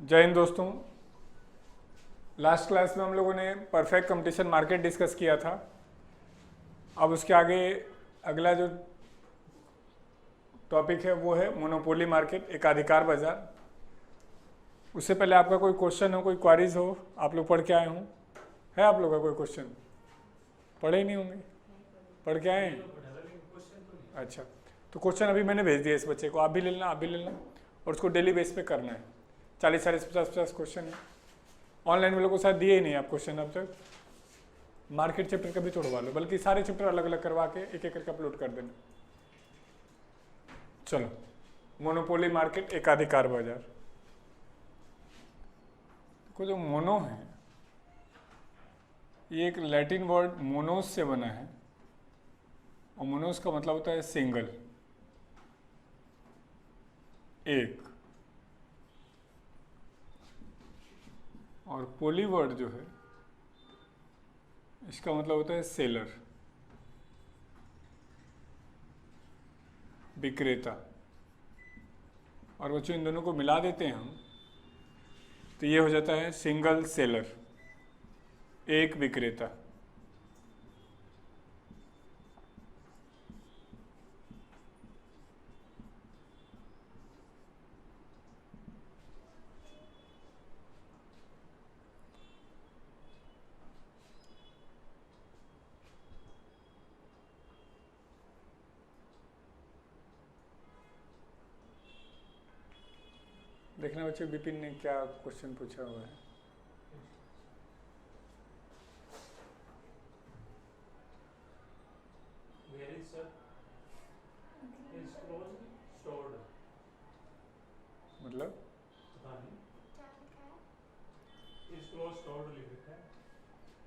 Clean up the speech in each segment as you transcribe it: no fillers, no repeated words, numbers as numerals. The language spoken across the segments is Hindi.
जय हिंद दोस्तों। लास्ट क्लास में हम लोगों ने परफेक्ट कंपटीशन मार्केट डिस्कस किया था। अब उसके आगे अगला जो टॉपिक है वो है मोनोपोली मार्केट, एकाधिकार बाजार। उससे पहले आपका कोई क्वेश्चन हो, कोई क्वारीज हो, आप लोग पढ़ के आए हों? है आप लोग का कोई क्वेश्चन? पढ़े ही नहीं होंगे, पढ़ के आए हैं? अच्छा, तो क्वेश्चन अभी मैंने भेज दिया इस बच्चे को, आप भी ले लेना, आप भी ले लेना, और उसको डेली बेस पे करना है। 40-40, 50-50 क्वेश्चन है। ऑनलाइन वालों को शायद दिए ही नहीं आप क्वेश्चन अब तक। मार्केट चैप्टर का भी तोड़वा लो, बल्कि सारे चैप्टर अलग अलग करवा के एक एक करके अपलोड कर देना। चलो, मोनोपोली मार्केट, एकाधिकार बाजार। को जो मोनो है ये एक लैटिन वर्ड मोनोस से बना है, और मोनोस का मतलब होता है सिंगल, एक। और पोली वर्ड जो है इसका मतलब होता है सेलर, विक्रेता। और वो जो इन दोनों को मिला देते हैं हम, तो ये हो जाता है सिंगल सेलर, एक विक्रेता। देखना बच्चे, विपिन ने क्या क्वेश्चन पूछा हुआ है। मतलब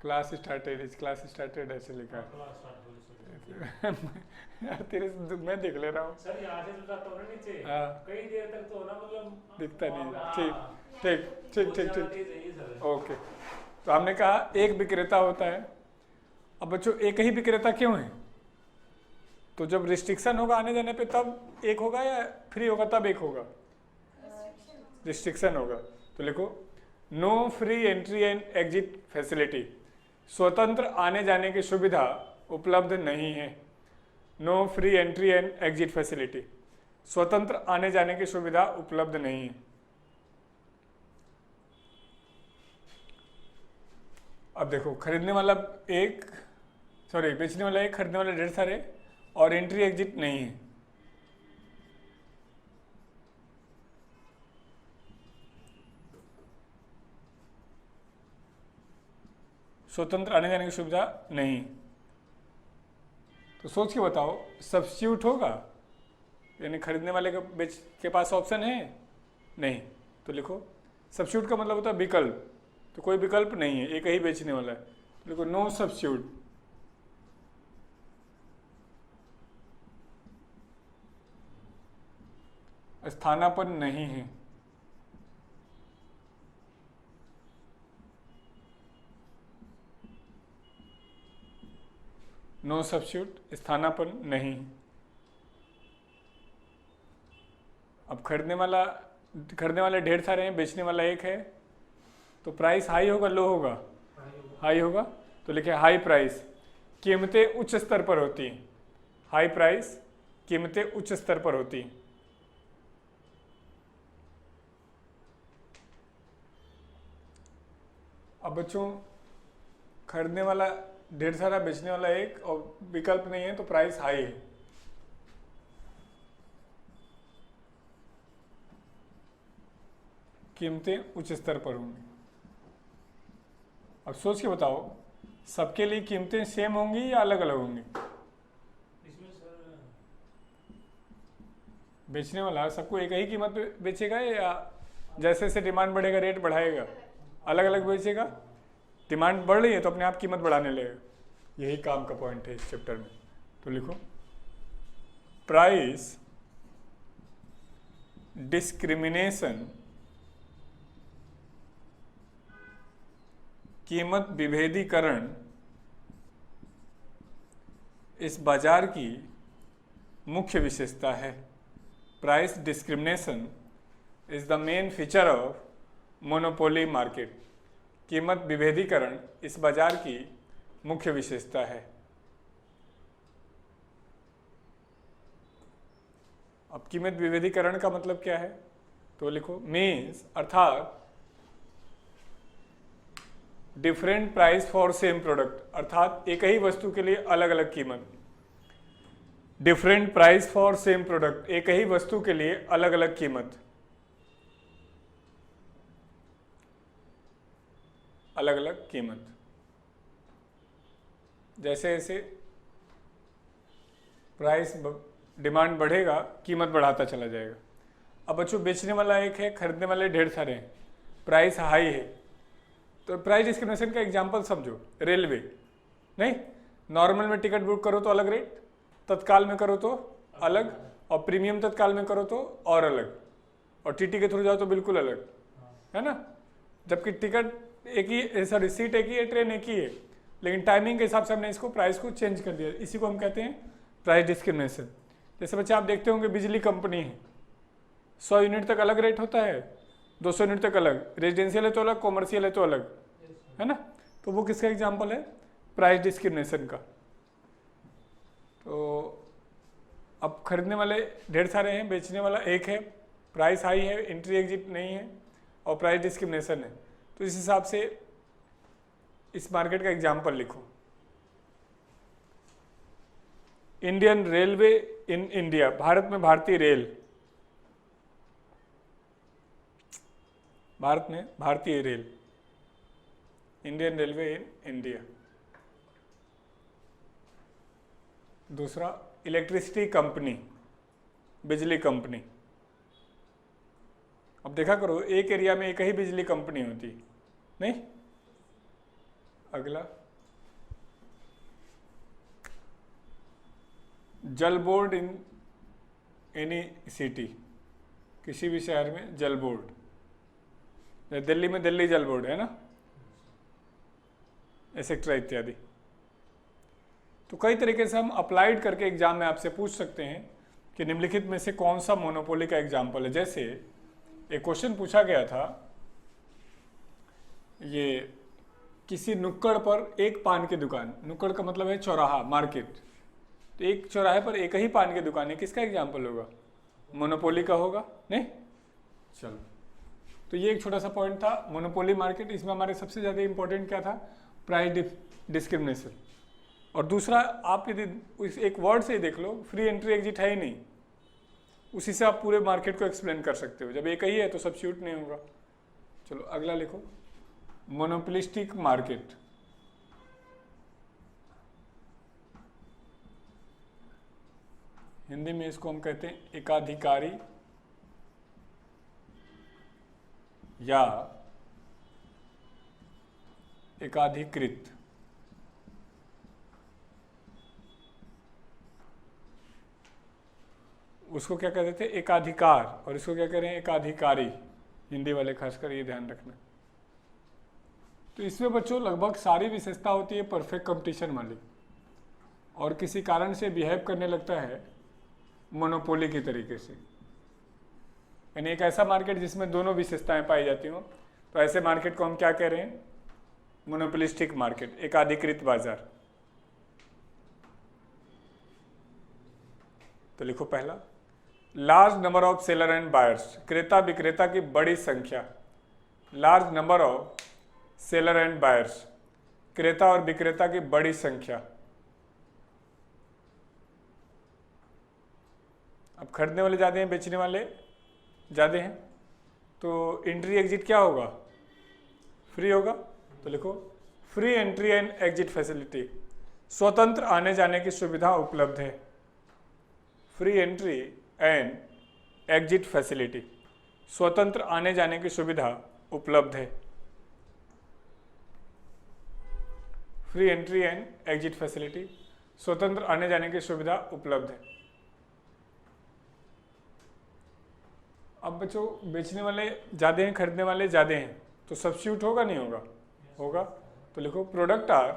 क्लास स्टार्टेड ऐसे लिखा है। यार तेरे से मैं देख ले रहा हूँ सर, यहाँ से तो जाता हूँ ना नीचे। हाँ, कई देर तक तो ना, मतलब दिखता नहीं है। ठीक हाँ, ठीक ठीक बहुत ठीक ज्यादा ठीक तेज है ये सर। ओके। तो हमने कहा एक विक्रेता होता है। अब बच्चों, एक ही विक्रेता क्यों है? तो जब रिस्ट्रिक्शन होगा आने जाने पे तब एक होगा, या फ्री होगा तब एक होगा? रिस्ट्रिक्शन होगा। तो लिखो, no free entry and exit facility, स्वतंत्र आने जाने की सुविधा उपलब्ध नहीं है। No free entry and exit facility, स्वतंत्र आने जाने की सुविधा उपलब्ध नहीं है। अब देखो, खरीदने वाला एक, सॉरी बेचने वाला एक, खरीदने वाले ढेर सारे, और एंट्री एग्जिट नहीं है। स्वतंत्र आने जाने की सुविधा नहीं। तो सोच के बताओ, सब्स्टिट्यूट होगा? यानी खरीदने वाले का बेच के पास ऑप्शन है? नहीं। तो लिखो, सब्स्टिट्यूट का मतलब होता है विकल्प। तो कोई विकल्प नहीं है, एक ही बेचने वाला है। तो लिखो, नो सब्स्टिट्यूट। स्थानापन्न नहीं है। नो सब्स्टिट्यूट, स्थानापन्न नहीं। अब खरीदने वाले ढेर सारे हैं, बेचने वाला एक है, तो प्राइस हाई होगा, लो होगा? हाई होगा। तो लिखे हाई प्राइस, कीमतें उच्च स्तर पर होती हैं। हाई प्राइस, कीमतें उच्च स्तर पर होती हैं। अब बच्चों, खरीदने वाला ढेर सारा, बेचने वाला एक, और विकल्प नहीं है, तो प्राइस हाई है। कीमतें उच्च स्तर पर होंगी। अब सोच के बताओ, सबके लिए कीमतें सेम होंगी या अलग अलग होंगी? इसमें सर बेचने वाला सबको एक ही कीमत पे बेचेगा, या जैसे जैसे डिमांड बढ़ेगा रेट बढ़ाएगा? अलग अलग बेचेगा। डिमांड बढ़ रही है तो अपने आप कीमत बढ़ाने लगेगा। यही काम का पॉइंट है इस चैप्टर में। तो लिखो, प्राइस डिस्क्रिमिनेशन, कीमत विभेदीकरण इस बाजार की मुख्य विशेषता है। Price discrimination is the main feature of monopoly market. कीमत विभेदीकरण इस बाजार की मुख्य विशेषता है। अब कीमत विभेदीकरण का मतलब क्या है, तो लिखो मीन्स अर्थात different price for same product, अर्थात एक ही वस्तु के लिए अलग अलग कीमत। Different price for same product, एक ही वस्तु के लिए अलग अलग कीमत। अलग अलग कीमत, जैसे जैसे प्राइस डिमांड बढ़ेगा कीमत बढ़ाता चला जाएगा। अब बच्चों बेचने वाला एक है, खरीदने वाले ढेर सारे हैं, प्राइस हाई है, तो प्राइस डिस्क्रिमिनेशन का एग्जांपल समझो। रेलवे नहीं, नॉर्मल में टिकट बुक करो तो अलग रेट, तत्काल में करो तो अलग, और प्रीमियम तत्काल में करो तो और अलग, और टीटी के थ्रू जाओ तो बिल्कुल अलग, है ना। जबकि टिकट एक ही, सॉरी सीट एक ही है, ट्रेन एक ही है, लेकिन टाइमिंग के हिसाब से हमने इसको प्राइस को चेंज कर दिया। इसी को हम कहते हैं प्राइस डिस्क्रिमिनेशन। जैसे बच्चे आप देखते होंगे बिजली कंपनी है, 100 यूनिट तक अलग रेट होता है, 200 यूनिट तक अलग, रेजिडेंशियल है तो अलग, कॉमर्शियल है तो अलग, है ना। तो वो किसका एग्जाम्पल है, प्राइस डिस्क्रिमिनेशन का। तो अब खरीदने वाले ढेर सारे हैं, बेचने वाला एक है, प्राइस हाई है, एंट्री एग्जिट नहीं है, और प्राइस डिस्क्रिमिनेशन है। तो इस हिसाब से इस मार्केट का एग्जाम्पल लिखो। Indian railway in India, Bharat में भारतीय रेल, भारत में भारतीय rail, Indian railway in India. दूसरा इलेक्ट्रिसिटी कंपनी, बिजली कंपनी। अब देखा करो एक एरिया में एक ही बिजली कंपनी होती नहीं। अगला जल बोर्ड इन एनी सिटी, किसी भी शहर में जल बोर्ड, दिल्ली में दिल्ली जल बोर्ड है ना, एसेट्रा इत्यादि। तो कई तरीके से हम अप्लाइड करके एग्जाम में आपसे पूछ सकते हैं कि निम्नलिखित में से कौन सा मोनोपोली का एग्जाम्पल है। जैसे एक क्वेश्चन पूछा गया था, ये किसी नुक्कड़ पर एक पान की दुकान, नुक्कड़ का मतलब है चौराहा, मार्केट, तो एक चौराहे पर एक ही पान की दुकान है, किसका एग्जाम्पल होगा, मोनोपोली का होगा नहीं। चलो, तो ये एक छोटा सा पॉइंट था मोनोपोली मार्केट। इसमें हमारे सबसे ज़्यादा इंपॉर्टेंट क्या था, प्राइस डिस्क्रिमिनेशन। और दूसरा आप यदि एक वर्ड से ही देख लो, फ्री एंट्री एग्जिट है ही नहीं, उसी से आप पूरे मार्केट को एक्सप्लेन कर सकते हो। जब एक ही है तो सब्स्टिट्यूट नहीं होगा। चलो अगला लिखो, मोनोपोलिस्टिक मार्केट। हिंदी में इसको हम कहते हैं एकाधिकारी या एकाधिकृत। उसको क्या कहते थे, एकाधिकार, और इसको क्या कह रहे हैं, एकाधिकारी। हिंदी वाले खासकर ये ध्यान रखना। तो इसमें बच्चों लगभग सारी विशेषता होती है परफेक्ट कंपटीशन वाली, और किसी कारण से बिहेव करने लगता है मोनोपोली के तरीके से, यानी एक ऐसा मार्केट जिसमें दोनों विशेषताएं पाई जाती हों। तो ऐसे मार्केट को हम क्या कह रहे हैं, मोनोपोलिस्टिक मार्केट, एकाधिकृत बाजार। तो लिखो पहला, large number of seller and buyers, क्रेता विक्रेता की बड़ी संख्या। Large number of seller and buyers, क्रेता और विक्रेता की बड़ी संख्या। अब खरीदने वाले ज़्यादा हैं, बेचने वाले ज़्यादा हैं, तो एंट्री एग्जिट क्या होगा, फ्री होगा। तो लिखो free entry and exit facility, स्वतंत्र आने जाने की सुविधा उपलब्ध है। Free entry and exit facility, स्वतंत्र आने जाने की सुविधा उपलब्ध है। Free entry and exit facility, स्वतंत्र आने जाने की सुविधा उपलब्ध है। अब बच्चों बेचने वाले ज़्यादा हैं, खरीदने वाले ज़्यादा हैं, तो सब्स्टिट्यूट होगा नहीं होगा, होगा। तो लिखो प्रोडक्ट आर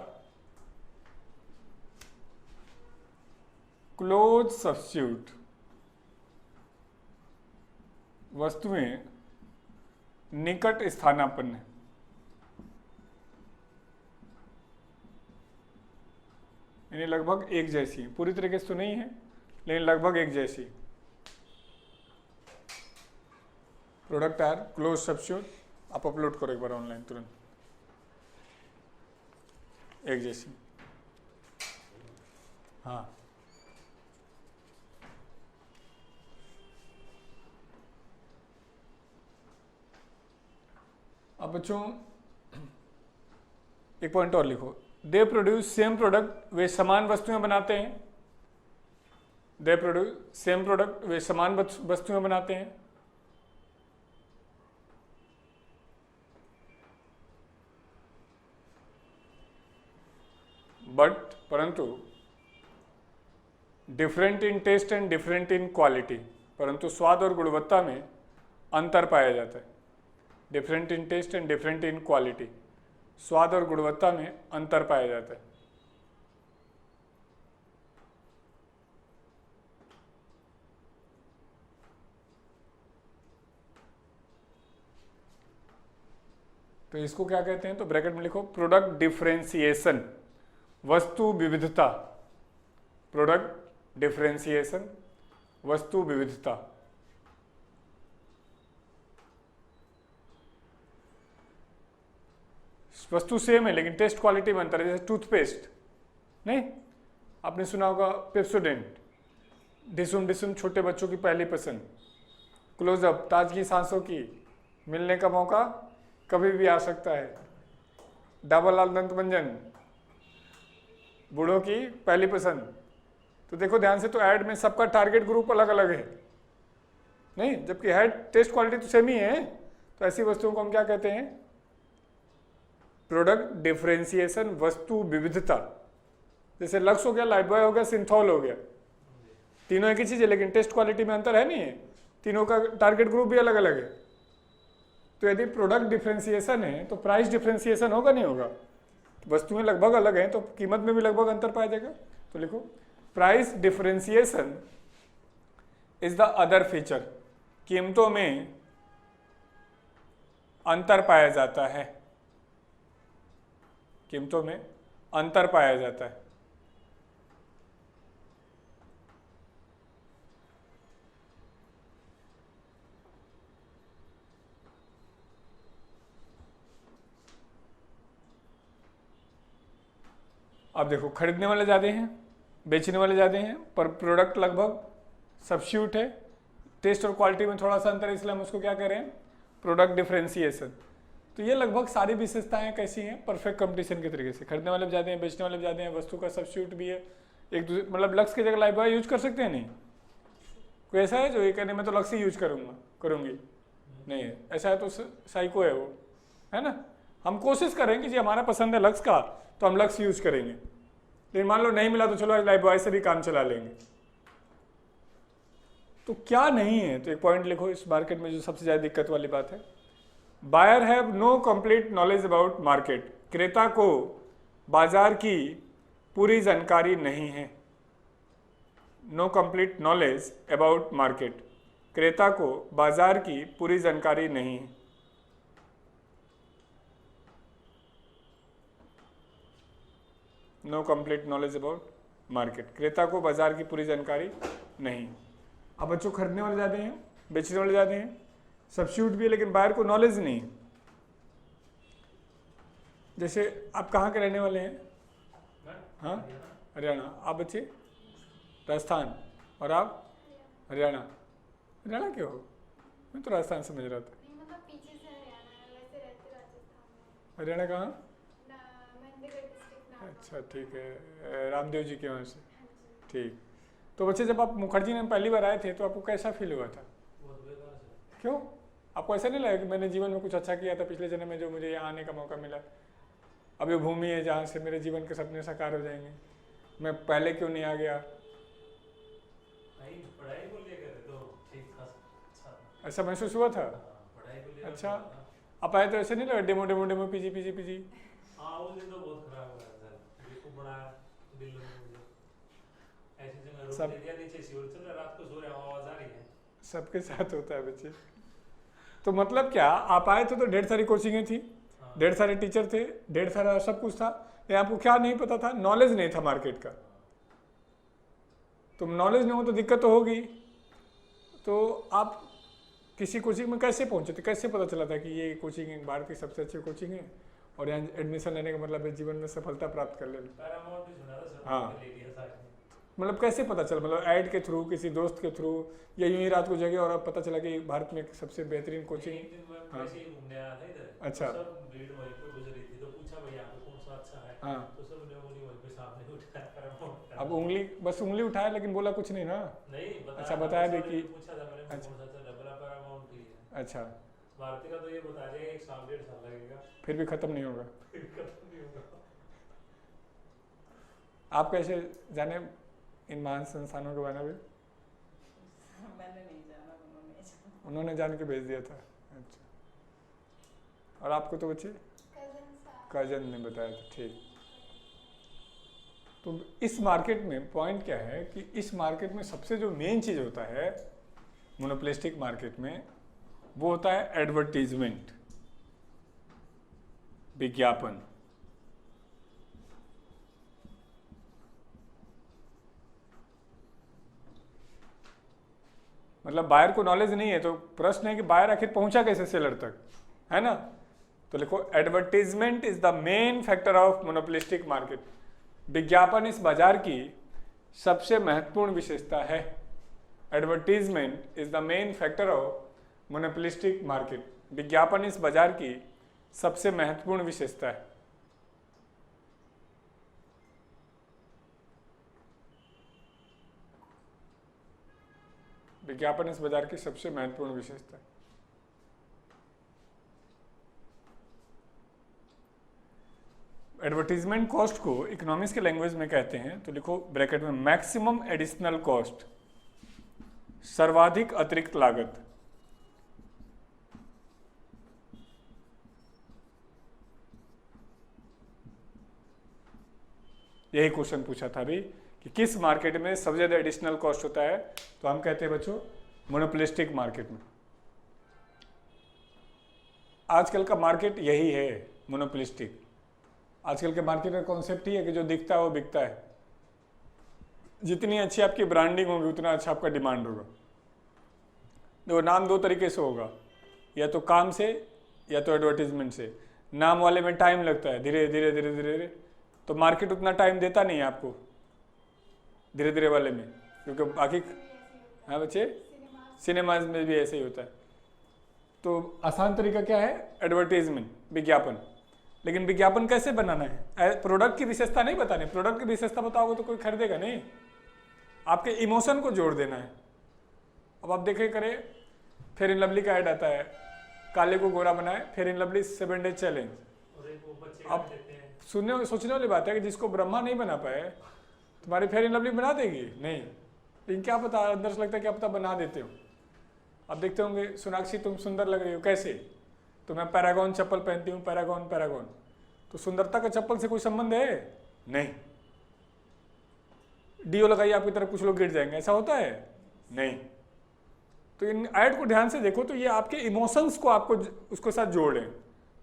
क्लोज सब्स्टिट्यूट, वस्तुएं निकट स्थानापन्न, यानी लगभग एक जैसी, पूरी तरीके से तो नहीं है लेकिन लगभग एक जैसी। प्रोडक्ट आर क्लोज सब्स्टिट्यूट, आप अपलोड करो एक बार ऑनलाइन तुरंत, एक जैसी। हाँ, अब बच्चों एक पॉइंट और लिखो, दे प्रोड्यूस सेम प्रोडक्ट, वे समान वस्तुएं बनाते हैं। दे प्रोड्यूस सेम प्रोडक्ट, वे समान वस्तुएं बनाते हैं। बट परंतु different in taste and different in quality, परंतु स्वाद और गुणवत्ता में अंतर पाया जाता है। Different in taste and different in quality, स्वाद और गुणवत्ता में अंतर पाया जाता है। तो इसको क्या कहते हैं, तो ब्रैकेट में लिखो प्रोडक्ट डिफरेंशिएशन, वस्तु विविधता। प्रोडक्ट डिफरेंशिएशन, वस्तु विविधता। वस्तु सेम है लेकिन टेस्ट क्वालिटी में अंतर है। जैसे टूथपेस्ट, नहीं आपने सुना होगा पेप्सोडेंट, डिसुम डिसुम छोटे बच्चों की पहली पसंद, क्लोजअप ताजगी सांसों की, मिलने का मौका कभी भी आ सकता है, डाबर लाल दंत मंजन बूढ़ों की पहली पसंद। तो देखो ध्यान से, तो ऐड में सबका टारगेट ग्रुप अलग अलग है, नहीं, जबकि है टेस्ट क्वालिटी तो सेम ही है। तो ऐसी वस्तुओं को हम क्या कहते हैं, प्रोडक्ट डिफरेंशिएशन, वस्तु विविधता। जैसे लक्स हो गया, लाइफबॉय हो गया, सिंथॉल हो गया, तीनों एक ही चीज है लेकिन टेस्ट क्वालिटी में अंतर है नहीं है, तीनों का टारगेट ग्रुप भी अलग अलग है। तो यदि प्रोडक्ट डिफरेंशिएशन है तो प्राइस डिफरेंशिएशन होगा नहीं होगा, वस्तुएं लगभग अलग हैं तो कीमत में भी लगभग अंतर पाया जाएगा। तो लिखो price differentiation is the other feature, कीमतों में अंतर पाया जाता है, कीमतों में अंतर पाया जाता है। अब देखो खरीदने वाले ज़्यादा हैं, बेचने वाले ज़्यादा हैं, पर प्रोडक्ट लगभग सब्स्टिट्यूट है, टेस्ट और क्वालिटी में थोड़ा सा अंतर है, इसलिए हम उसको क्या कह रहे हैं, प्रोडक्ट डिफरेंशिएशन। तो ये लगभग सारी विशेषताएं कैसी हैं, परफेक्ट कंपटीशन के तरीके से। खरीदने वाले भी ज़्यादा हैं, बेचने वाले भी ज़्यादा हैं, वस्तु का सब्स्टिट्यूट भी है, एक दूसरे मतलब लक्स की जगह लाइफबॉय यूज कर सकते हैं नहीं, कोई ऐसा है जो ये कहने में तो लक्स ही यूज करूँगी नहीं है, ऐसा है तो साइको है वो, है ना। हम कोशिश करेंगे जी हमारा पसंद है लक्स का तो हम लक्स यूज करेंगे, लेकिन मान लो नहीं मिला तो चलो लाइफबॉय से भी काम चला लेंगे। तो क्या नहीं है, तो एक पॉइंट लिखो इस मार्केट में जो सबसे ज़्यादा दिक्कत वाली बात है, buyer have no complete knowledge about market, क्रेता को बाजार की पूरी जानकारी नहीं है। No complete knowledge about market, क्रेता को बाजार की पूरी जानकारी नहीं है। No complete knowledge about market, क्रेता को बाजार की पूरी जानकारी नहीं। अब बच्चों खरीदने वाले ज़्यादा हैं, बेचने वाले ज़्यादा हैं, सब्स्टिट्यूट भी है लेकिन बायर को नॉलेज नहीं। जैसे आप कहाँ के रहने वाले हैं, हाँ हरियाणा, आप बच्चे राजस्थान, और आप हरियाणा, हरियाणा क्यों हो, मैं तो राजस्थान समझ रहा था। मतलब पीछे से हरियाणा, वैसे रहते राजस्थान में। हरियाणा कहाँ, महेंद्रगढ़ डिस्ट्रिक्ट नागौर। अच्छा ठीक है, रामदेव जी के वहाँ से, ठीक। तो बच्चे जब आप मुखर्जी में पहली बार आए थे तो आपको कैसा फील हुआ था, क्यों आपको ऐसा नहीं लगा कि मैंने जीवन में कुछ अच्छा किया था पिछले जन्म में जो मुझे यहाँ आने का मौका मिला, अब ये भूमि है जहाँ से मेरे जीवन के सपने साकार हो जाएंगे, मैं पहले क्यों नहीं आ गया। पढ़ाई को लेकर तो ठीक था, अच्छा ऐसा महसूस हुआ था, पढ़ाई को लेकर। अच्छा आप आए तो ऐसे नहीं लगा demo demo demo PG PG PG. हाँ वो दिन तो बहुत खराब हुआ सर, देखो बड़ा दिल में ऐसी जगह रोक सब दे दिया, नीचे शिवर चल रहा, रात को सो रहा हूँ, आवाज आ रही है। सबके साथ होता है बच्चे, तो मतलब क्या, आप आए थे तो ढेर सारी कोचिंगें थी, हाँ। ढेर सारे टीचर थे, ढेर सारा सब कुछ था, ये आपको क्या नहीं पता था, नॉलेज नहीं था मार्केट का। तो नॉलेज नहीं हो तो दिक्कत तो होगी। तो आप किसी कोचिंग में कैसे पहुंचे थे, कैसे पता चला था कि ये कोचिंग भारत की सबसे अच्छी कोचिंग है और यहाँ एडमिशन लेने का मतलब है जीवन में सफलता प्राप्त कर लेना? पैरामाउंट भी सुना था सर, हाँ। ले लिया साथ में। मतलब कैसे पता चला, मतलब ऐड के थ्रू, किसी दोस्त के थ्रू, या यूं ही रात को जगह और अब पता चला कि भारत में सबसे बेहतरीन कोचिंग? एक दिन मैं हाँ। वैसे ही घूमने आया था इधर, अच्छा। तो सब भीड़ वहीं पे गुजरी थी, तो पूछा भैया आपको कौन सा अच्छा है, हाँ। तो सब ने उंगली वहीं पे सामने उठाया, पैरामाउंट। अब उंगली, बस उंगली उठाया लेकिन बोला कुछ नहीं ना? नहीं बताया। अच्छा, बताया भी सबने कि पूछा था मैंने अच्छा। कौन सा अच्छा डबल पैरामाउंट ही है। अच्छा, भारती का तो ये बता देगा 1 साल 1.5 साल लगेगा, फिर भी खत्म नहीं होगा। फिर खत्म नहीं होगा। आप कैसे जाने इन महान संस्थानों के बारे में? मैंने नहीं जाना, उन्होंने जाना। उन्होंने जान के भेज दिया था। अच्छा, और आपको तो बच्चे कजन साहब कजन ने बताया था, ठीक। तो इस मार्केट में पॉइंट क्या है कि इस मार्केट में सबसे जो मेन चीज होता है मोनोपोलिस्टिक मार्केट में, वो होता है एडवर्टीजमेंट, विज्ञापन। मतलब बायर को नॉलेज नहीं है तो प्रश्न है कि बायर आखिर पहुंचा कैसे सेलर तक, है ना? तो लिखो advertisement is the main factor of monopolistic market. विज्ञापन इस बाजार की सबसे महत्वपूर्ण विशेषता है। Advertisement is the main factor of monopolistic market. विज्ञापन इस बाजार की सबसे महत्वपूर्ण विशेषता है। विज्ञापन इस बाजार की सबसे महत्वपूर्ण विशेषता है। एडवर्टीजमेंट कॉस्ट को इकोनॉमिक्स के लैंग्वेज में कहते हैं, तो लिखो ब्रैकेट में मैक्सिमम एडिशनल कॉस्ट, सर्वाधिक अतिरिक्त लागत। यही क्वेश्चन पूछा था अभी कि किस मार्केट में सबसे ज्यादा एडिशनल कॉस्ट होता है, तो हम कहते हैं बच्चों मोनोपोलिस्टिक मार्केट में। आजकल का मार्केट यही है, मोनोपोलिस्टिक। आजकल के मार्केट का कॉन्सेप्ट ही है कि जो दिखता है वो बिकता है। जितनी अच्छी आपकी ब्रांडिंग होगी उतना अच्छा आपका डिमांड होगा। देखो नाम दो तरीके से होगा, या तो काम से या तो एडवर्टीजमेंट से। नाम वाले में टाइम लगता है, धीरे धीरे धीरे धीरे धीरे, तो मार्केट उतना टाइम देता नहीं है आपको धीरे धीरे वाले में, क्योंकि बाकी, हाँ बच्चे, सिनेमाज में भी ऐसे ही होता है। तो आसान तरीका क्या है? एडवर्टीजमेंट, विज्ञापन। लेकिन विज्ञापन कैसे बनाना है? प्रोडक्ट की विशेषता नहीं बतानी। प्रोडक्ट की विशेषता बताओगे तो कोई खरीदेगा नहीं, आपके इमोशन को जोड़ देना है। अब आप देखे करें, फेयर इन लवली का ऐड आता है, काले को गोरा बनाए, fair in lovely 7 day challenge. और एक वो बच्चे अब कर देते हैं, सोचने वाली बात है कि जिसको ब्रह्मा नहीं बना पाए, तुम्हारी फेयर इन लवली बना देगी नहीं, लेकिन क्या पता अंदर से लगता है क्या पता बना देते हो। अब देखते होंगे, सोनाक्षी तुम सुंदर लग रही हो, कैसे? तो मैं पैरागॉन चप्पल पहनती हूँ, पैरागॉन पैरागॉन, तो सुंदरता का चप्पल से कोई संबंध है? नहीं। डीओ लगाइए आपकी तरफ, कुछ लोग गिर जाएंगे, ऐसा होता है? नहीं। तो इन ऐड को ध्यान से देखो, तो ये आपके इमोशंस को आपको उसके साथ जोड़ रहे हैं।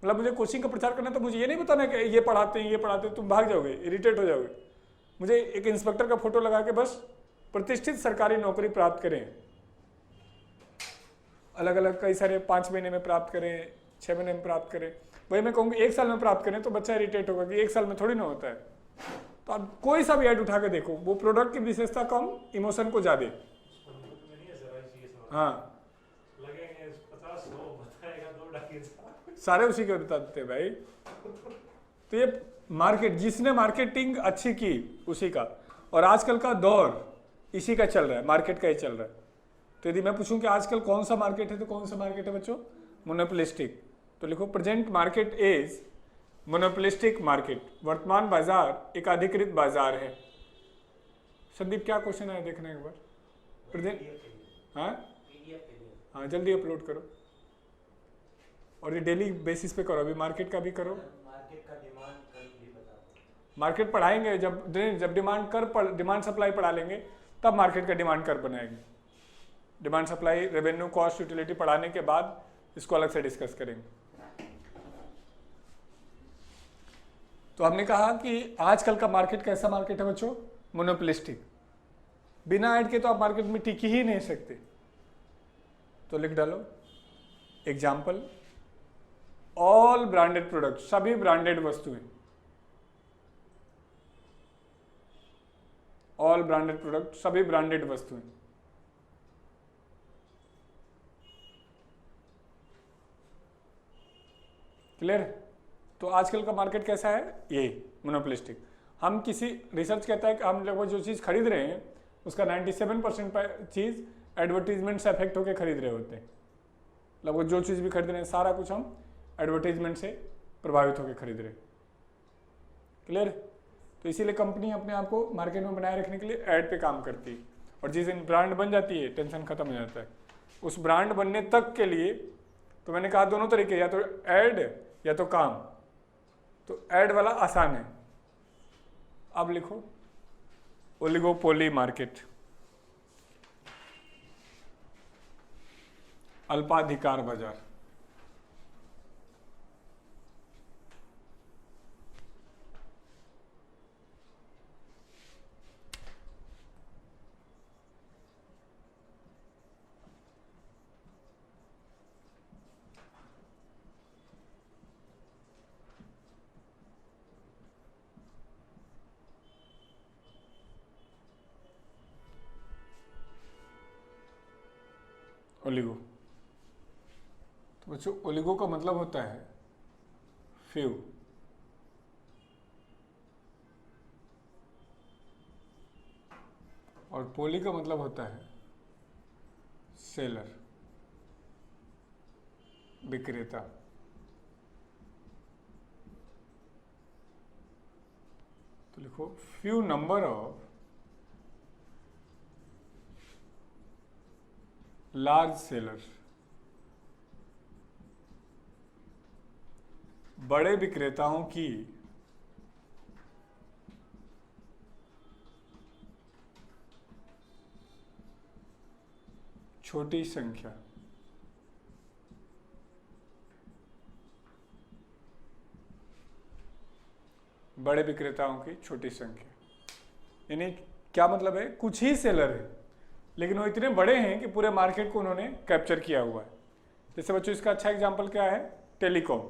मतलब मुझे कोचिंग का प्रचार करना है तो मुझे ये नहीं बताना कि ये पढ़ाते हैं ये पढ़ाते हैं, तुम भाग जाओगे, इरिटेट हो जाओगे। मुझे एक इंस्पेक्टर का फोटो लगा के बस प्रतिष्ठित सरकारी नौकरी प्राप्त करें, अलग अलग कई सारे 5 महीने में प्राप्त करें, 6 महीने में प्राप्त करें। वही मैं कहूँगी 1 साल में प्राप्त करें तो बच्चा इरिटेट होगा कि 1 साल में थोड़ी ना होता है। तो आप कोई सा भी ऐड उठा के देखो, वो प्रोडक्ट की विशेषता कम, इमोशन को ज्यादा। संस्कृत में नहीं है सर ऐसी ये सवाल। हाँ, लगेंगे 50 100 बताएगा 2 ढाई सारे उसी के बता देते हैं भाई। तो ये मार्केट, जिसने मार्केटिंग अच्छी की उसी का, और आजकल का दौर इसी का चल रहा है, मार्केट का ही चल रहा है। तो यदि मैं पूछूं कि आजकल कौन सा मार्केट है, तो कौन सा मार्केट है बच्चों? मोनोपोलिस्टिक। तो लिखो present market is monopolistic market. वर्तमान बाजार एक अधिकृत बाजार है। संदीप क्या क्वेश्चन है देखना एक बार। प्रेजेंट, हाँ हाँ जल्दी अपलोड करो, और ये डेली बेसिस पे करो, अभी मार्केट का भी करो। मार्केट का डिमांड कर्व भी बता दो। मार्केट पढ़ाएंगे जब डिमांड सप्लाई पढ़ा लेंगे तब मार्केट का डिमांड कर्व बनाएंगे। Demand supply, revenue, cost, utility पढ़ाने के बाद इसको अलग से डिस्कस करेंगे। तो हमने कहा कि आजकल का मार्केट कैसा मार्केट है बच्चों? मोनोपोलिस्टिक। बिना ऐड के तो आप मार्केट में टिक ही नहीं सकते। तो लिख डालो एग्जाम्पल, ऑल ब्रांडेड प्रोडक्ट, सभी ब्रांडेड वस्तुएं, ऑल ब्रांडेड प्रोडक्ट, सभी ब्रांडेड वस्तुएं। क्लियर? तो आजकल का मार्केट कैसा है? ये मोनोपोलिस्टिक। हम किसी रिसर्च कहता है कि हम लगभग जो चीज़ खरीद रहे हैं उसका 97% चीज़ एडवर्टीजमेंट से अफेक्ट होकर खरीद रहे होते हैं। लगभग जो चीज़ भी खरीद रहे हैं सारा कुछ हम एडवर्टीजमेंट से प्रभावित होकर खरीद रहे हैं। क्लियर? तो इसीलिए कंपनी अपने आप को मार्केट में बनाए रखने के लिए ऐड पे काम करती है, और जिस दिन ब्रांड बन जाती है टेंशन खत्म हो जाता है। उस ब्रांड बनने तक के लिए तो मैंने कहा दोनों तरीके, या तो ऐड या तो काम। तो ऐड वाला आसान है। अब लिखो ओलिगोपोली मार्केट, अल्पाधिकार बाजार। ओलिगो, तो बच्चों ओलिगो का मतलब होता है फ्यू, और पोली का मतलब होता है सेलर, विक्रेता। तो लिखो few number of large seller, बड़े विक्रेताओं की छोटी संख्या। बड़े विक्रेताओं की छोटी संख्या यानी क्या मतलब है? कुछ ही सेलर है लेकिन वो इतने बड़े हैं कि पूरे मार्केट को उन्होंने कैप्चर किया हुआ है। जैसे बच्चों इसका अच्छा एग्जांपल क्या है? टेलीकॉम।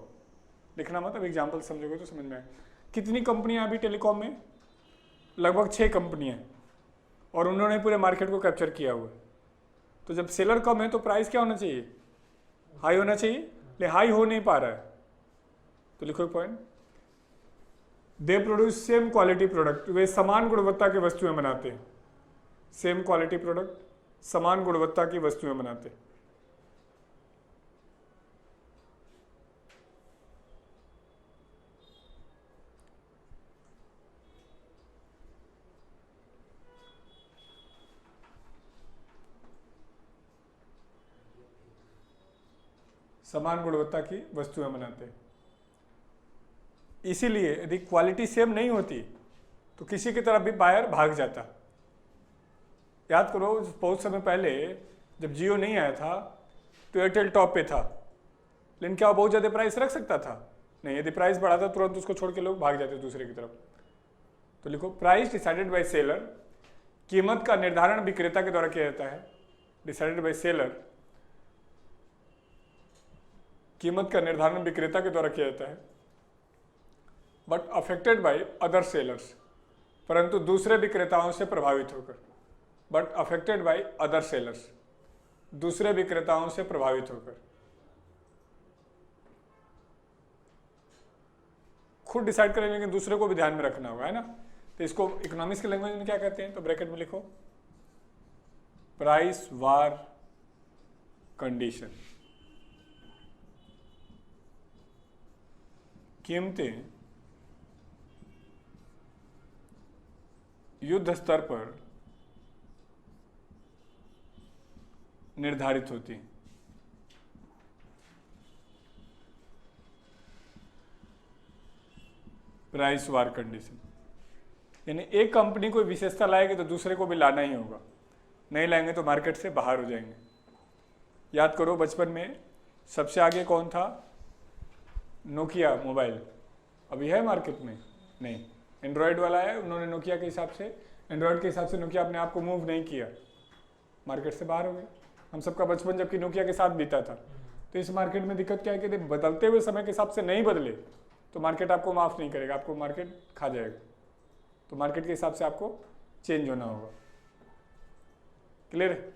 लिखना मत, अब एग्जांपल समझोगे तो समझ में आएगा। कितनी कंपनियां अभी टेलीकॉम में? लगभग 6 कंपनियां, और उन्होंने पूरे मार्केट को कैप्चर किया हुआ है। तो जब सेलर कम है तो प्राइस क्या होना चाहिए? हाई होना चाहिए, लेकिन हाई हो नहीं पा रहा है। तो लिखो एक point, they produce same quality product, वे समान गुणवत्ता की वस्तुएं बनाते हैं। सेम क्वालिटी प्रोडक्ट, समान गुणवत्ता की वस्तुएं बनाते हैं। समान गुणवत्ता की वस्तुएं बनाते हैं। इसीलिए यदि क्वालिटी सेम नहीं होती तो किसी की तरफ भी बायर भाग जाता। याद करो बहुत समय पहले जब जियो नहीं आया था तो एयरटेल टॉप पे था, लेकिन क्या वो बहुत ज़्यादा प्राइस रख सकता था? नहीं। यदि प्राइस बढ़ा था तुरंत उसको छोड़ के लोग भाग जाते दूसरे की तरफ। तो लिखो प्राइस डिसाइडेड बाय सेलर, कीमत का निर्धारण विक्रेता के द्वारा किया जाता है। डिसाइडेड बाय सेलर, कीमत का निर्धारण विक्रेता के द्वारा किया जाता है। But affected by other sellers, परंतु दूसरे विक्रेताओं से प्रभावित होकर। But affected by other sellers, दूसरे विक्रेताओं से प्रभावित होकर। खुद डिसाइड करें लेकिन दूसरे को भी ध्यान में रखना होगा, है ना। तो इसको इकोनॉमिक्स के लैंग्वेज में क्या कहते हैं? तो ब्रैकेट में लिखो प्राइस वार कंडीशन। कीमतें युद्ध स्तर पर निर्धारित होती हैं। प्राइस वार कंडीशन यानी एक कंपनी कोई विशेषता लाएगी तो दूसरे को भी लाना ही होगा, नहीं लाएंगे तो मार्केट से बाहर हो जाएंगे। याद करो बचपन में सबसे आगे कौन था? Nokia mobile. अभी है मार्केट में? नहीं। एंड्रॉयड वाला है, उन्होंने नोकिया के हिसाब से, एंड्रॉयड के हिसाब से नोकिया अपने आप को मूव नहीं किया, मार्केट से बाहर हो गए। हम सबका बचपन जबकि नोकिया के साथ बीता था। तो इस मार्केट में दिक्कत क्या है कि यदि बदलते हुए समय के हिसाब से नहीं बदले तो मार्केट आपको माफ़ नहीं करेगा, आपको मार्केट खा जाएगा। तो मार्केट के हिसाब से आपको चेंज होना होगा। क्लियर है?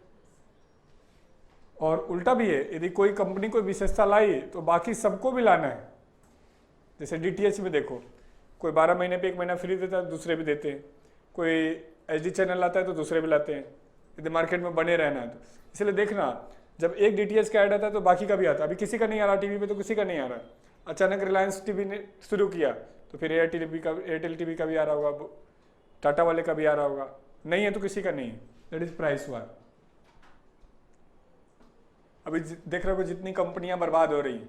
और उल्टा भी है, यदि कोई कंपनी कोई विशेषता लाई तो बाकी सबको भी लाना है। जैसे DTH में देखो, कोई 12 महीने पे 1 महीना फ्री देता है, दूसरे भी देते हैं। कोई HD चैनल लाता है तो दूसरे भी लाते हैं, यदि मार्केट में बने रहना है तो। इसलिए देखना, जब एक DTH का ऐड आता है तो बाकी का भी आता है। अभी किसी का नहीं आ रहा टीवी पे, तो किसी का नहीं आ रहा। अचानक रिलायंस टीवी ने शुरू किया तो फिर एयरटेल टीवी का भी आ रहा होगा, टाटा वाले का भी आ रहा होगा। नहीं है तो किसी का नहीं है। दैट इज प्राइस वार। अभी देख रहे हो जितनी कंपनियां बर्बाद हो रही हैं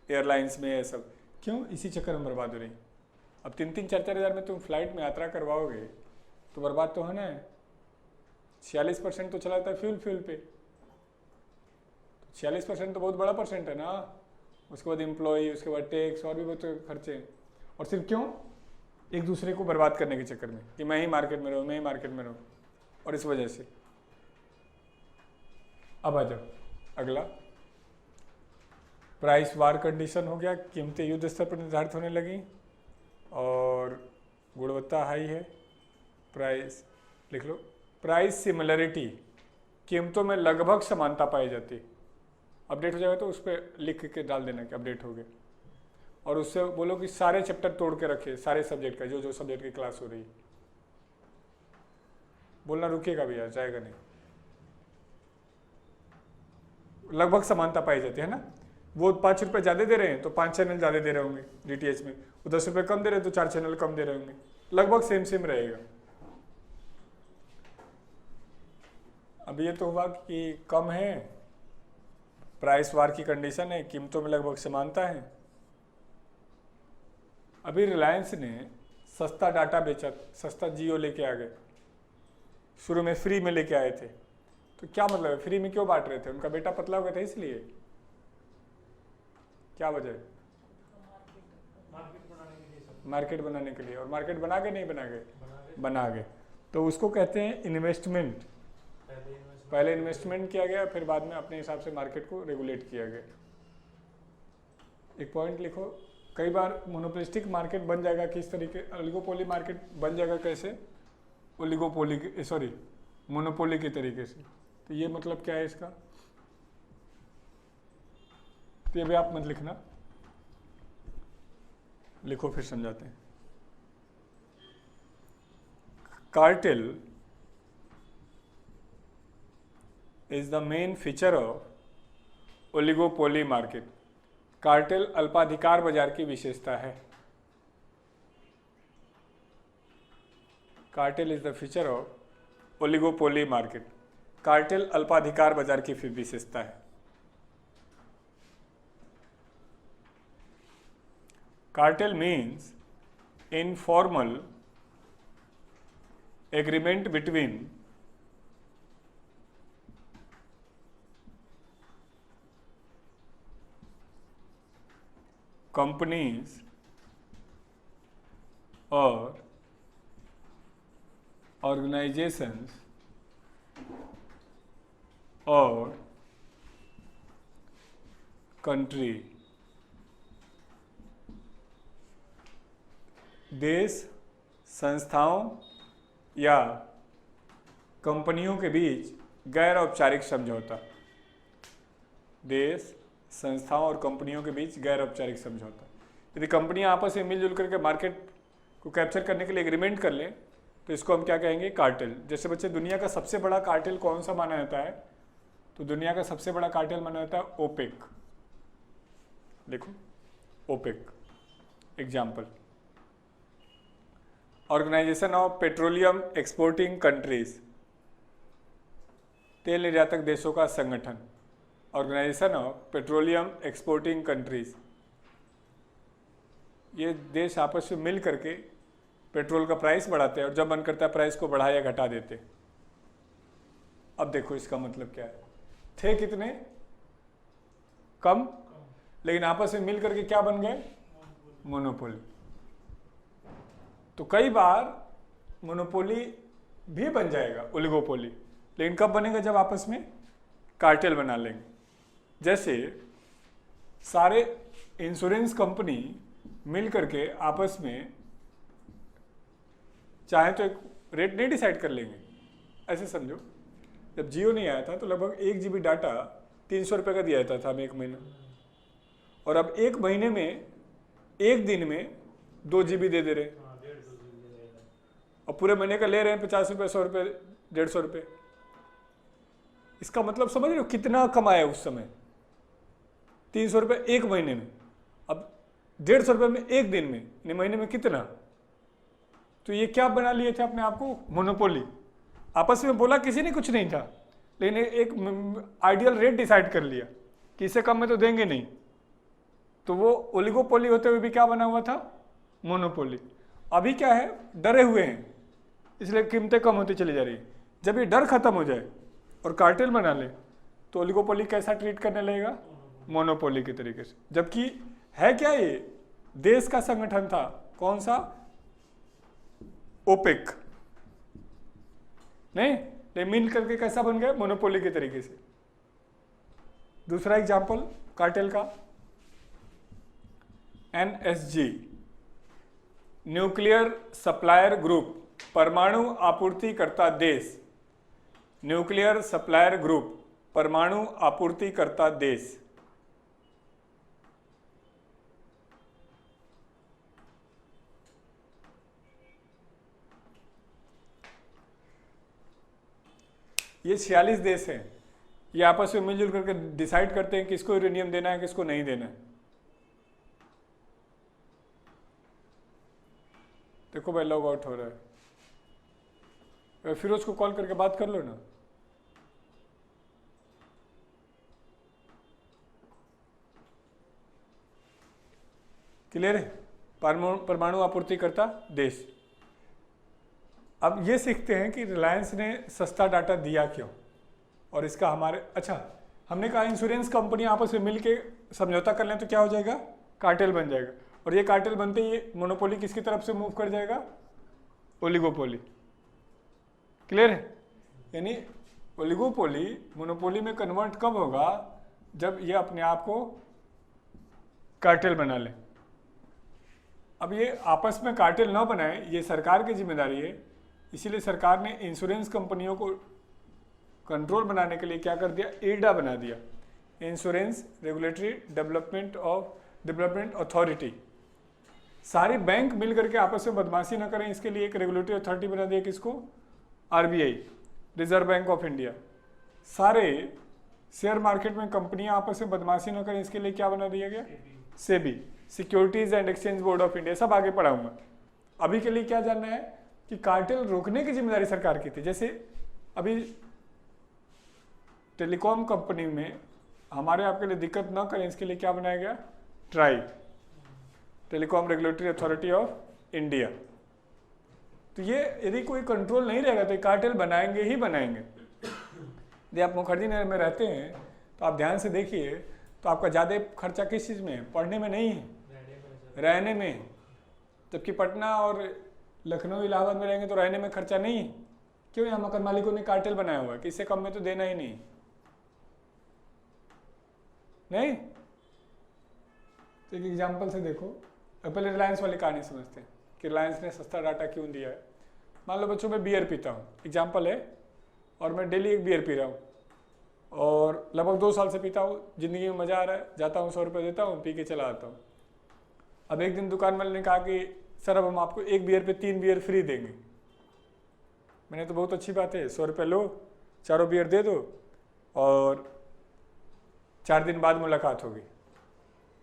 एयरलाइंस में, ये सब क्यों? इसी चक्कर में बर्बाद हो रही। अब 3-3, 4-4 हज़ार में तुम फ्लाइट में यात्रा करवाओगे तो बर्बाद तो होना है। 46% तो चला जाता है फ्यूल पे। 46% तो बहुत बड़ा परसेंट है ना। उसके बाद एम्प्लॉय, उसके बाद टैक्स और भी बहुत खर्चे हैं। और सिर्फ क्यों? एक दूसरे को बर्बाद करने के चक्कर में कि मैं ही मार्केट में रहूँ, मैं ही मार्केट में रहूँ। और इस वजह से अब आ जाओ अगला, प्राइस वार कंडीशन हो गया, कीमतें युद्ध स्तर पर निर्धारित होने लगी और गुणवत्ता हाई है। प्राइस लिख लो, प्राइस सिमिलरिटी, कीमतों में लगभग समानता पाई जाती है। अपडेट हो जाएगा तो उस पर लिख के डाल देना कि अपडेट हो गया। और उससे बोलो कि सारे चैप्टर तोड़ के रखे, सारे सब्जेक्ट का, जो जो सब्जेक्ट की क्लास हो रही है। बोलना रुकेगा भी यार, जाएगा नहीं। लगभग समानता पाई जाती है ना। वो 5 रुपये ज़्यादा दे रहे हैं तो 5 चैनल ज़्यादा दे रहे होंगे DTH में, वो 10 रुपये कम दे रहे हैं तो 4 चैनल कम दे रहे होंगे। लगभग सेम रहेगा। अब ये तो हुआ कि कम है, प्राइस वार की कंडीशन है, कीमतों में लगभग समानता है। अभी रिलायंस ने सस्ता डाटा बेचा, सस्ता जियो लेके आ गए। शुरू में फ्री में लेके आए थे, तो क्या मतलब है? फ्री में क्यों बांट रहे थे? उनका बेटा पतला हो गया था इसलिए? क्या वजह है? मार्केट बनाने के लिए सब मार्केट बनाने के लिए। और मार्केट बना के नहीं बना गए? बना रहे। बना गए। तो उसको कहते हैं इन्वेस्टमेंट। पहले इन्वेस्टमेंट किया गया, फिर बाद में अपने हिसाब से मार्केट को रेगुलेट किया गया। एक पॉइंट लिखो, कई बार मोनोपोलिस्टिक मार्केट बन जाएगा किस तरीके, ओलिगोपोली मार्केट बन जाएगा कैसे? मोनोपोली के तरीके से। तो ये मतलब क्या है इसका? तो ये भी आप मत लिखना, लिखो फिर समझाते हैं। Cartel is the main feature of oligopoly market. Cartel अल्पाधिकार बाजार की विशेषता है। Cartel is the feature of oligopoly market. Cartel अल्पाधिकार बाजार की विशेषता है। Cartel means informal agreement between companies or organizations or country, देश, संस्थाओं या कंपनियों के बीच गैर औपचारिक समझौता। देश, संस्थाओं और कंपनियों के बीच गैर औपचारिक समझौता। यदि कंपनियां आपस में मिलजुल करके मार्केट को कैप्चर करने के लिए एग्रीमेंट कर लें तो इसको हम क्या कहेंगे? कार्टेल। जैसे बच्चे, दुनिया का सबसे बड़ा कार्टेल कौन सा माना जाता है? तो दुनिया का सबसे बड़ा कार्टेल माना जाता है ओपेक। देखो, OPEC example, organisation of petroleum exporting countries, तेल निर्यातक देशों का संगठन। Organisation of petroleum exporting countries, ये देश आपस में मिल करके पेट्रोल का प्राइस बढ़ाते हैं और जब मन करता है प्राइस को बढ़ा या घटा देते। अब देखो इसका मतलब क्या है। थे कितने? कम, लेकिन आपस में मिल करके क्या बन गए? मोनोपोली। तो कई बार मोनोपोली भी बन जाएगा, ओलिगोपोली, लेकिन कब बनेगा? जब आपस में कार्टेल बना लेंगे। जैसे सारे इंश्योरेंस कंपनी मिल करके आपस में चाहे तो एक रेट नहीं डिसाइड कर लेंगे। ऐसे समझो, जब जियो नहीं आया था तो लगभग 1 GB डाटा 300 रुपये का दिया जाता था हमें 1 महीना, और अब 1 महीने में 1 दिन में 2 GB दे दे रहे हैं, हाँ 1.5 GB दे रहे हैं। और पूरे महीने का ले रहे हैं 50 रुपये, 100 रुपये, 150 रुपये। इसका मतलब समझ रहे हो कितना कमाया उस समय? 300 रुपये 1 महीने में, अब 150 रुपये में 1 दिन में, यानी महीने में कितना? तो ये क्या बना लिए थे अपने आप को? मोनोपोली। आपस में बोला किसी ने कुछ नहीं था, लेकिन एक आइडियल रेट डिसाइड कर लिया कि इससे कम में तो देंगे नहीं, तो वो ओलिगोपोली होते हुए भी क्या बना हुआ था? मोनोपोली। अभी क्या है? डरे हुए हैं, इसलिए कीमतें कम होती चली जा रही है। जब ये डर खत्म हो जाए और कार्टेल बना ले तो ओलिगोपोली कैसा ट्रीट करने लगेगा? मोनोपोली के तरीके से। जबकि है क्या ये? देश का संगठन था, कौन सा? ओपेक। नहीं, लेकिन मिल करके कैसा बन गया? मोनोपोली के तरीके से। दूसरा एग्जाम्पल कार्टेल का, NSG, न्यूक्लियर सप्लायर ग्रुप, परमाणु आपूर्तिकर्ता देश। न्यूक्लियर सप्लायर ग्रुप, परमाणु आपूर्तिकर्ता देश। ये 46 देश हैं, ये आपस में मिलजुल करके डिसाइड करते हैं किसको यूरेनियम देना है, किसको नहीं देना है। देखो भाई लॉग आउट हो रहा है, फिरोज को कॉल करके बात कर लो ना। क्लियर है? परमाणु आपूर्तिकर्ता देश। अब ये सीखते हैं कि रिलायंस ने सस्ता डाटा दिया क्यों, और इसका हमारे, अच्छा हमने कहा इंश्योरेंस कंपनी आपस में मिलके समझौता कर लें तो क्या हो जाएगा? कार्टेल बन जाएगा, और ये कार्टेल बनते ही मोनोपोली किसकी तरफ से मूव कर जाएगा? ओलिगोपोली। क्लियर है? यानी ओलिगोपोली मोनोपोली में कन्वर्ट कब होगा? जब ये अपने आप को कार्टेल बना ले। अब ये आपस में कार्टेल ना बनाए, ये सरकार की जिम्मेदारी है। इसीलिए सरकार ने इंश्योरेंस कंपनियों को कंट्रोल बनाने के लिए क्या कर दिया? IRDA बना दिया, इंश्योरेंस रेगुलेटरी डेवलपमेंट अथॉरिटी। सारे बैंक मिल करके आपस में बदमाशी ना करें, इसके लिए एक रेगुलेटरी अथॉरिटी बना दिया। किसको? RBI, reserve bank of India. सारे शेयर मार्केट में कंपनियां आपस में बदमाशी ना करें, इसके लिए क्या बना दिया गया? SEBI, securities and exchange board of India. सब आगे पढ़ाऊंगा। अभी के लिए क्या जानना है कि कार्टेल रोकने की जिम्मेदारी सरकार की थी। जैसे अभी टेलीकॉम कंपनी में हमारे आपके लिए दिक्कत ना करें, इसके लिए क्या बनाया गया? Try, telecom regulatory authority of India. तो ये यदि कोई कंट्रोल नहीं रहेगा तो कार्टेल बनाएंगे ही बनाएंगे। यदि आप मुखर्जी नगर में रहते हैं तो आप ध्यान से देखिए, तो आपका ज़्यादा खर्चा किस चीज़ में है? पढ़ने में नहीं है, रहने में। जबकि पटना और लखनऊ इलाहाबाद में रहेंगे तो रहने में खर्चा नहीं है। क्यों? यहाँ मकान मालिकों ने कार्टेल बनाया हुआ है कि इससे कम में तो देना ही नहीं। नहीं तो एक एग्जाम्पल से देखो, पहले रिलायंस वाली कहानी समझते हैं कि रिलायंस ने सस्ता डाटा क्यों दिया है। मान लो बच्चों मैं बियर पीता हूँ, एग्जाम्पल है, और मैं डेली एक बियर पी रहा हूँ और लगभग 2 साल से पीता हूँ, ज़िंदगी में मज़ा आ रहा है, जाता हूँ 100 रुपये देता हूँ, पी के चला आता हूँ। अब एक दिन दुकान वाले ने कहा कि सर अब हम आपको 1 बियर पे 3 बियर फ्री देंगे। मैंने तो बहुत अच्छी बात है, 100 रुपये लो, 4 बियर दे दो और 4 दिन बाद मुलाकात होगी।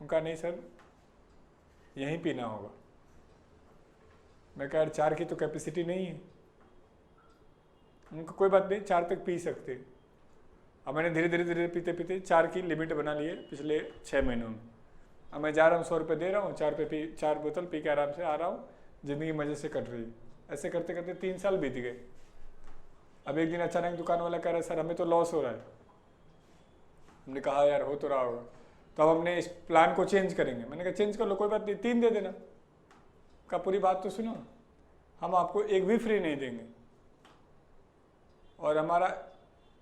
उनका नहीं सर यहीं पीना होगा। मैं कहा यार 4 की तो कैपेसिटी नहीं है। उनको कोई बात नहीं, 4 तक पी सकते। अब मैंने धीरे धीरे पीते पीते 4 की लिमिट बना ली है पिछले 6 महीनों में। अब मैं जा रहा हूँ 100 रुपये दे रहा हूँ, 4 बोतल पी के आराम से आ रहा हूँ, ज़िंदगी मज़े से कट रही है। ऐसे करते करते 3 साल बीत गए। अब एक दिन अचानक दुकान वाला कह रहा है सर हमें तो लॉस हो रहा है। हमने कहा यार हो तो रहा होगा। तो अब हमने इस प्लान को चेंज करेंगे। मैंने कहा चेंज कर लो, कोई बात नहीं, 3 दे देना। का पूरी बात तो सुनो, हम आपको एक भी फ्री नहीं देंगे, और हमारा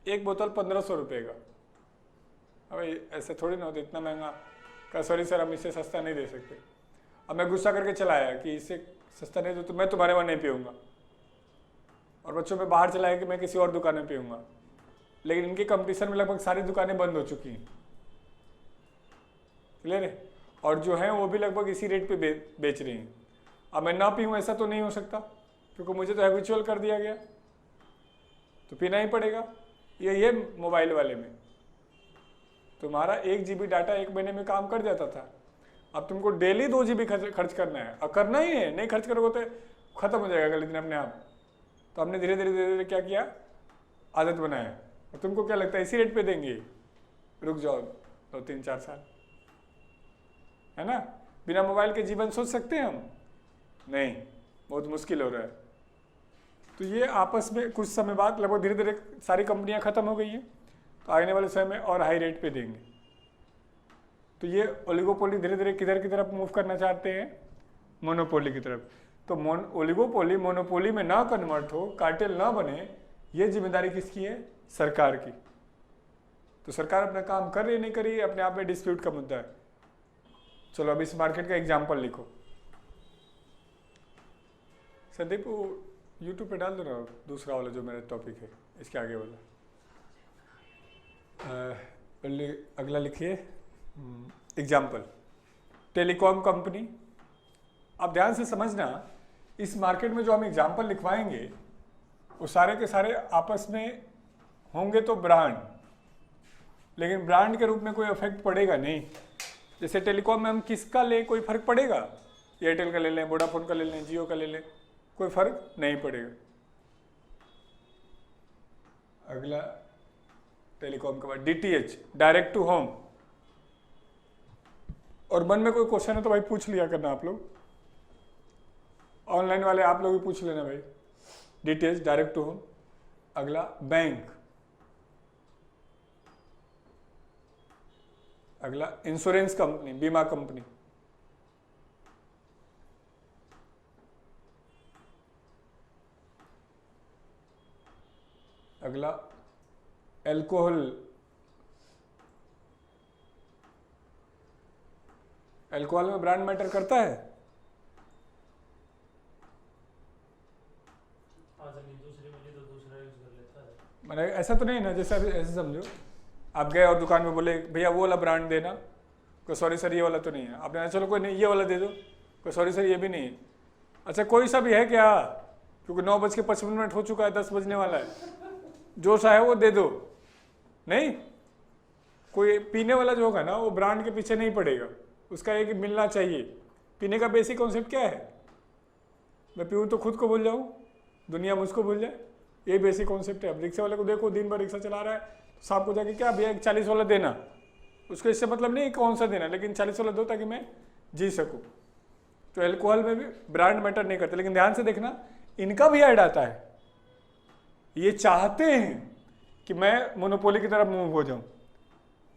एक बोतल 1500 रुपये का। अब ऐसे थोड़ी ना होता, इतना महंगा। का सॉरी सर, हम इससे सस्ता नहीं दे सकते। अब मैं गुस्सा करके चला आया कि इससे सस्ता नहीं दो तो मैं तुम्हारे वहाँ नहीं पीऊँगा, और बच्चों में बाहर चला आया कि मैं किसी और दुकान में पीऊँगा। लेकिन इनकी कंपटीशन में लगभग सारी दुकानें बंद हो चुकी हैं, क्लियर है, और जो हैं वो भी लगभग इसी रेट पे बेच रही हैं। अब मैं ना पीऊँ ऐसा तो नहीं हो सकता, क्योंकि मुझे तो हैबिचुअल कर दिया गया, तो पीना ही पड़ेगा। ये मोबाइल वाले में तुम्हारा 1 GB डाटा 1 महीने में काम कर जाता था, अब तुमको डेली 2 GB खर्च करना है, और करना ही है, नहीं खर्च करोगे तो खत्म हो जाएगा अगले दिन अपने आप। तो हमने धीरे धीरे क्या किया, आदत बनाया। और तुमको क्या लगता है इसी रेट पे देंगे? रुक जाओ 2-3-4 साल, है ना। बिना मोबाइल के जीवन सोच सकते हैं हम? नहीं, बहुत मुश्किल हो रहा है। तो ये आपस में कुछ समय बाद लगभग धीरे धीरे सारी कंपनियां खत्म हो गई हैं, तो आने वाले समय में और हाई रेट पे देंगे। तो ये ओलिगोपोली धीरे धीरे किधर की तरफ मूव करना चाहते हैं? मोनोपोली की तरफ। तो ओलिगोपोली मोनोपोली में ना कन्वर्ट हो, कार्टेल ना बने, ये जिम्मेदारी किसकी है? सरकार की। तो सरकार अपना काम कर रही नहीं कर रही, अपने आप में डिस्प्यूट का मुद्दा है। चलो अब इस मार्केट का एग्जाम्पल लिखो। संदीप यूट्यूब पे डाल दो ना दूसरा वाला जो मेरा टॉपिक है, इसके आगे वाला। अगला लिखिए एग्जाम्पल, टेलीकॉम कंपनी। अब ध्यान से समझना, इस मार्केट में जो हम एग्जाम्पल लिखवाएंगे वो सारे के सारे आपस में होंगे तो ब्रांड, लेकिन ब्रांड के रूप में कोई इफेक्ट पड़ेगा नहीं। जैसे टेलीकॉम में हम किसका ले, कोई फर्क पड़ेगा? एयरटेल का ले लें, वोडाफोन का ले लें, जियो का ले लें, कोई फर्क नहीं पड़ेगा। अगला टेलीकॉम के बाद DTH, डायरेक्ट टू होम। और मन में कोई क्वेश्चन है तो भाई पूछ लिया करना आप लोग, ऑनलाइन वाले आप लोग भी पूछ लेना भाई। DTH, direct to home. अगला बैंक। अगला इंश्योरेंस कंपनी, बीमा कंपनी। अगला एल्कोहल। एल्कोहल में ब्रांड मैटर करता है? दूसरी मिली तो दूसरा यूज कर लेता है। मैंने ऐसा तो नहीं ना, जैसे ऐसे समझो आप गए और दुकान में बोले भैया वो वाला ब्रांड देना, कोई सॉरी सर ये वाला तो नहीं है। आपने कहा चलो कोई नहीं ये वाला दे दो, कोई सॉरी सर ये भी नहीं है। अच्छा कोई सा भी है क्या? क्योंकि 9:55 हो चुका है, 10 बजने वाला है, जो सा है वो दे दो। नहीं, कोई पीने वाला जो होगा ना वो ब्रांड के पीछे नहीं पड़ेगा, उसका एक मिलना चाहिए। पीने का बेसिक कॉन्सेप्ट क्या है? मैं पीऊँ तो खुद को भूल जाऊँ, दुनिया मुझको भूल जाए, ये बेसिक कॉन्सेप्ट है। अब रिक्शा वाले को देखो दिन भर रिक्शा चला रहा है, शाम को जाके क्या भैया 40 वाला देना, उसको इससे मतलब नहीं कौन सा देना, लेकिन 40 वाला दो ताकि मैं जी सकूँ। तो एल्कोहल में भी ब्रांड मैटर नहीं करते, लेकिन ध्यान से देखना इनका भी ऐड आता है। ये चाहते हैं कि मैं मोनोपोली की तरफ मूव हो जाऊं,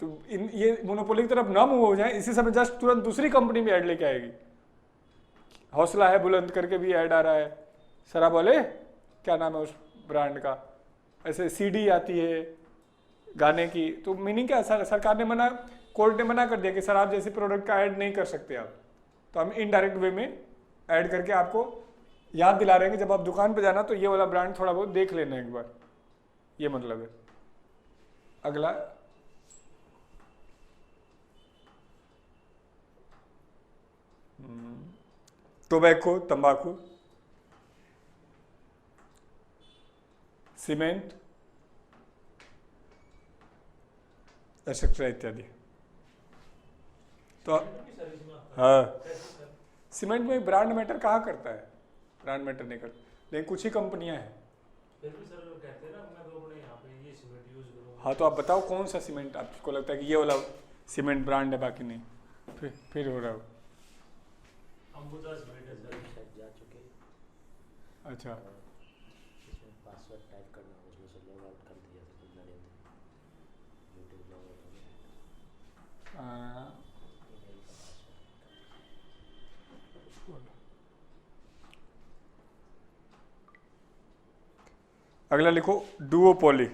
तो ये मोनोपोली की तरफ ना मूव हो जाए, इसी समय जस्ट तुरंत दूसरी कंपनी भी ऐड लेके आएगी। हौसला है बुलंद करके भी ऐड आ रहा है, शराब वाले क्या नाम है उस ब्रांड का, ऐसे CD आती है गाने की। तो मीनिंग क्या, सरकार ने मना, कोर्ट ने मना कर दिया कि शराब जैसे प्रोडक्ट का ऐड नहीं कर सकते आप। तो हम इनडायरेक्ट वे में ऐड करके आपको याद दिला रहे हैं कि जब आप दुकान पे जाना तो ये वाला ब्रांड थोड़ा बहुत देख लेना एक बार, ये मतलब है। अगला टोबैको, तंबाकू, सीमेंट, एक्सेट्रा इत्यादि। तो हाँ, सीमेंट में ब्रांड मैटर कहाँ करता है? ब्रांड मैटर नहीं करता, लेकिन कुछ ही कंपनियां हैं। फिर भी सर लोग कहते हैं ना मैं तो अपने यहाँ पे ये सीमेंट यूज करूँगा। हाँ तो आप बताओ कौन सा सीमेंट आपको लगता है कि ये वाला सीमेंट ब्रांड है, बाकी नहीं? फिर हो रहा हो। अंबुजा सीमेंट है सर। शायद जा चुके हैं। अच्छा, इसमें पासवर्ड टाइप करना, उसमें से लॉग आउट कर दिया था, खुलना नहीं था, यूट्यूब लॉग आउट हो गया। अगला लिखो डुओपोली।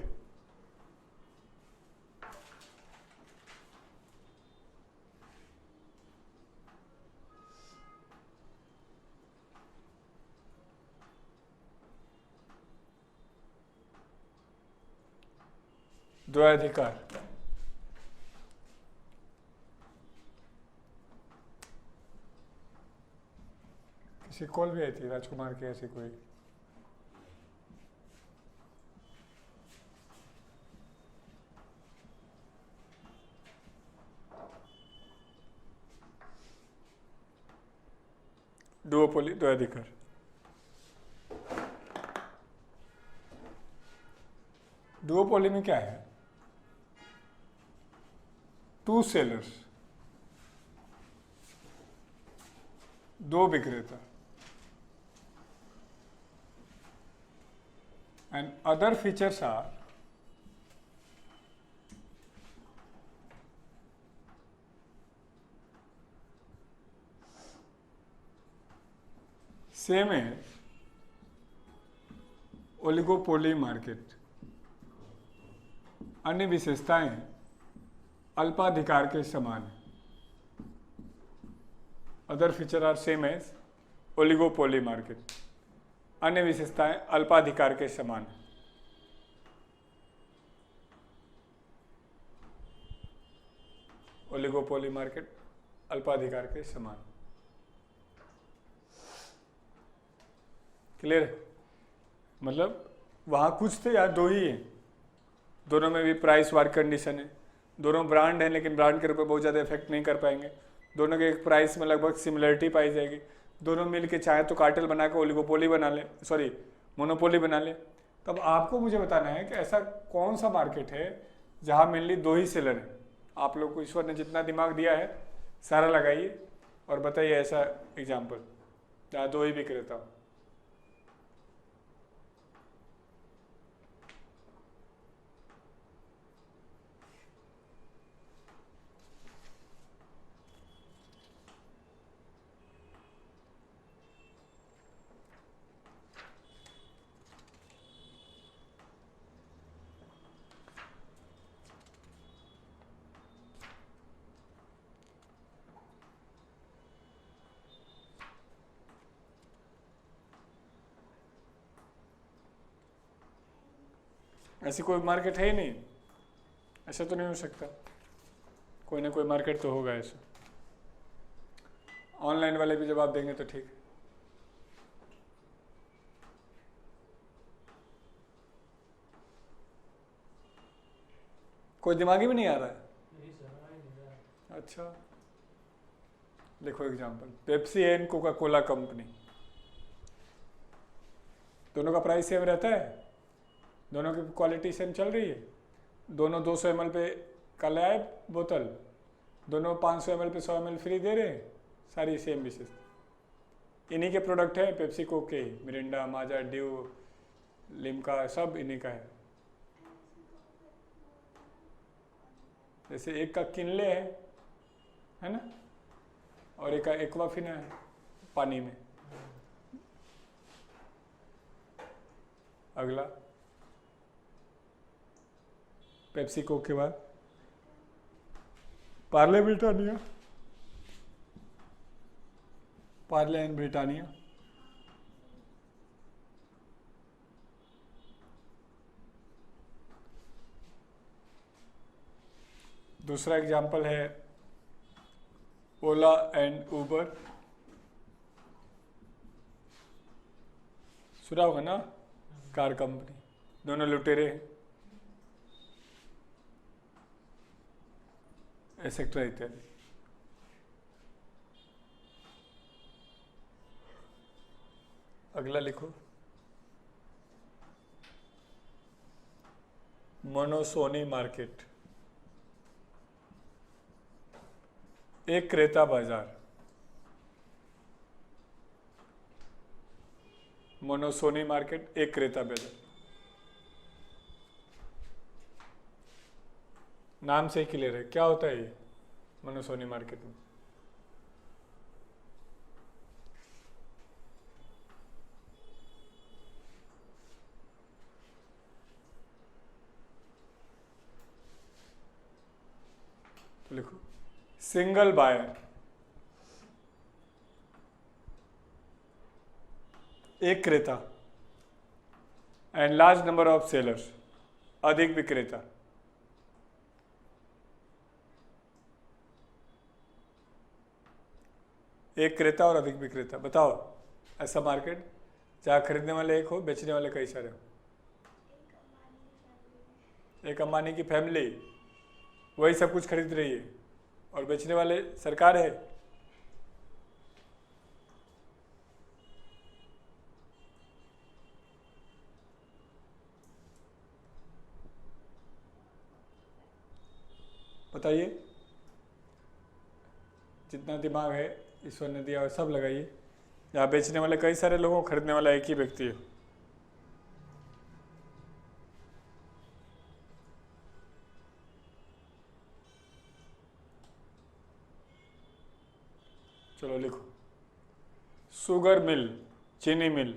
द्वैधिकार। किसी कॉल भी आई थी राजकुमार की ऐसी कोई? डुओपोली द्वैधिकार। डुओपोली में क्या है? टू सेलर्स, दो विक्रेता, and other features are same as oligopoly market. अन्य विशेषताएं अल्पाधिकार के समान है। Other feature are same as oligopoly market. अन्य विशेषताएं अल्पाधिकार के समान है। ओलिगोपोली मार्केट अल्पाधिकार के समान। क्लियर है? मतलब वहां कुछ थे या दो ही है? दोनों में भी प्राइस वार कंडीशन है। दोनों ब्रांड हैं लेकिन ब्रांड के ऊपर बहुत ज़्यादा इफेक्ट नहीं कर पाएंगे। दोनों के एक प्राइस में लगभग सिमिलरिटी पाई जाएगी। दोनों मिल के चाहे तो कार्टेल बना के ओलिगोपोली बना ले, सॉरी मोनोपोली बना ले। तब आपको मुझे बताना है कि ऐसा कौन सा मार्केट है जहाँ मेनली दो ही सेलर हैं। आप लोग को ईश्वर ने जितना दिमाग दिया है सारा लगाइए और बताइए ऐसा एग्जाम्पल जहाँ दो ही विक्रेता हो। ऐसी कोई मार्केट है ही नहीं। ऐसा तो नहीं हो सकता। कोई ना कोई मार्केट तो होगा ऐसा। ऑनलाइन वाले भी जवाब देंगे तो ठीक है। कोई दिमागी में नहीं आ रहा है? यही सर आ ही नहीं रहा। अच्छा देखो example, Pepsi and Coca Cola company, दोनों का प्राइस सेम रहता है, दोनों की क्वालिटी सेम चल रही है, दोनों 200 ml पे का लाए बोतल, दोनों 500 ml पे 100 ml फ्री दे रहे हैं, सारी सेम विशेषता। इन्हीं के प्रोडक्ट है, पेप्सी कोके, मिरिंडा, माजा, ड्यू, लिम्का, सब इन्हीं का है। जैसे एक का किनले है ना, और एक का एक्वाफिना है पानी में। अगला पेप्सी कोक के बाद Parle Britannia, Parle and Britannia. दूसरा एग्जाम्पल है ओला एंड उबर। सुना होगा ना, कार कंपनी, दोनों लुटेरे हैं, एसेट्रा इत्यादि। अगला लिखो मोनोसोनी मार्केट, एक क्रेता बाजार। मोनोसोनी मार्केट, एक क्रेता बाजार। नाम से ही क्लियर है क्या होता है ये मोनोसोनी मार्केट में। तो लिखो सिंगल बायर, एक क्रेता, and large number of sellers, अधिक विक्रेता। एक क्रेता और अधिक विक्रेता। बताओ ऐसा मार्केट जहाँ खरीदने वाले एक हो, बेचने वाले कई सारे हो। एक अंबानी की फैमिली वही सब कुछ खरीद रही है और बेचने वाले सरकार है। बताइए, जितना दिमाग है ईश्वर ने दिया है सब लगाइए। यहाँ बेचने वाले कई सारे लोगों, खरीदने वाला एक ही व्यक्ति है। चलो लिखो शुगर मिल, चीनी मिल।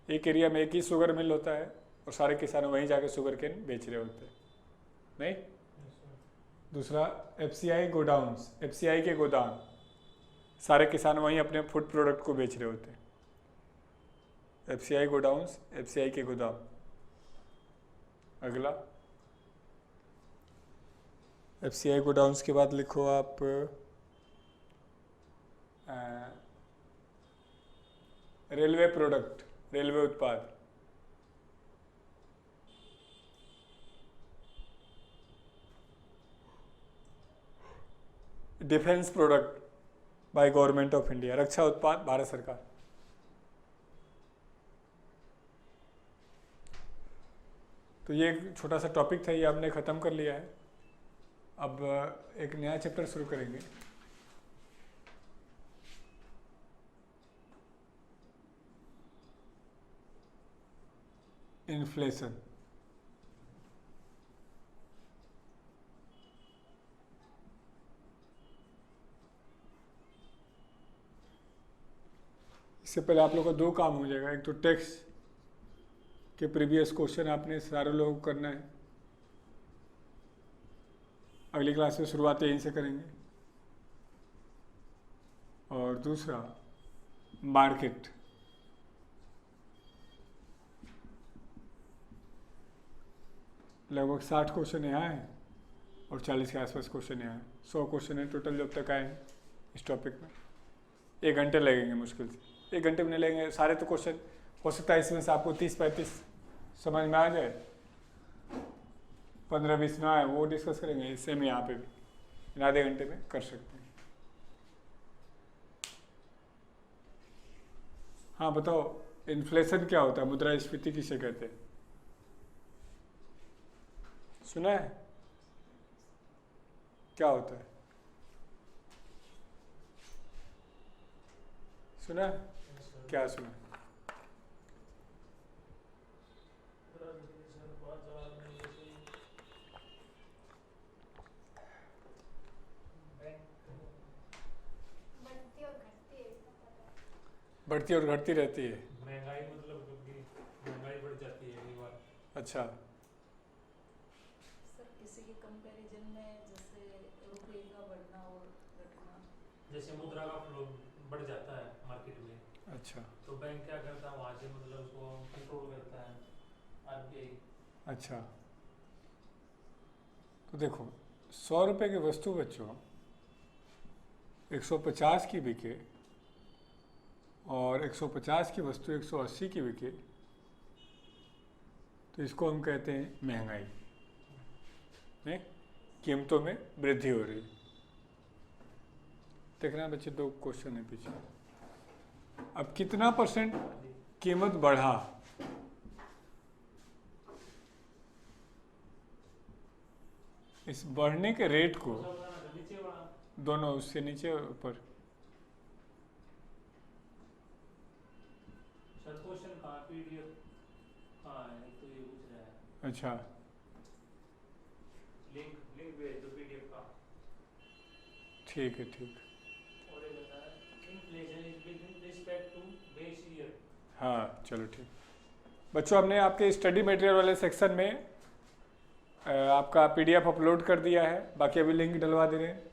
एक एरिया में एक ही शुगर मिल होता है और सारे किसान वहीं जाके शुगर केन बेच रहे होते हैं, नहीं? दूसरा एफसीआई गोडाउन्स, एफसीआई के गोदाम, सारे किसान वहीं अपने फूड प्रोडक्ट को बेच रहे होते हैं। एफसीआई गोडाउन्स, एफसीआई के गोदाम। अगला एफसीआई गोडाउन्स के बाद लिखो आप रेलवे प्रोडक्ट, रेलवे उत्पाद। Defence product by government of India, रक्षा उत्पाद भारत सरकार। तो ये एक छोटा सा टॉपिक था, ये हमने ख़त्म कर लिया है। अब एक नया चैप्टर शुरू करेंगे। इन्फ्लेशन। इससे पहले आप लोगों का दो काम हो जाएगा। एक तो टैक्स के प्रीवियस क्वेश्चन आपने सारे लोगों को करना है। अगली क्लास में शुरुआत यहीं से करेंगे। और दूसरा मार्केट। लगभग 60 क्वेश्चन यहाँ हैं और 40 के आसपास क्वेश्चन यहाँ हैं। 100 क्वेश्चन है टोटल जब तक आए हैं इस टॉपिक में। 1 घंटे लगेंगे मुश्किल से, 1 घंटे में नहीं लगेंगे सारे। तो क्वेश्चन हो सकता है इसमें से आपको 30-35 समझ में आ जाए, 15-20 ना आए, वो डिस्कस करेंगे। सेम यहाँ पे भी आधे घंटे में कर सकते हैं। हाँ बताओ, इन्फ्लेशन क्या होता है? मुद्रास्फीति किसे कहते हैं? सुना है? क्या होता है? सुना है? क्या सुना है? बढ़ती और घटती रहती है। महंगाई मतलब कभी महंगाई बढ़ जाती है कई बार। अच्छा, सर किसी के कंपैरिजन में जैसे रुपए का बढ़ना और घटना, जैसे मुद्रा का फ्लो बढ़ जाता है मार्केट में, अच्छा, तो बैंक क्या करता है वहाँ से मतलब उसको कंट्रोल करता है आरबीआई। अच्छा। तो देखो 100 रुपये की वस्तु बच्चों 150 की बिके और 150 की वस्तु 180 की बिके, तो इसको हम कहते हैं महंगाई। नहीं, कीमतों में वृद्धि हो रही। देखना बच्चे, 2 क्वेश्चन है पीछे। अब कितना % कीमत बढ़ा? इस बढ़ने के रेट को नीचे वाला दोनों, उससे नीचे ऊपर। क्वेश्चन कहाँ पीडीएफ कहाँ है? तो ये पूछ रहा है। अच्छा, लिंक भेज दो पीडीएफ का। ठीक है, ठीक। और ये बता रहा है inflation is with respect to base year. हाँ चलो ठीक। बच्चों हमने आपके स्टडी मटेरियल वाले सेक्शन में आपका PDF अपलोड कर दिया है, बाकी अभी लिंक डलवा दे रहे हैं।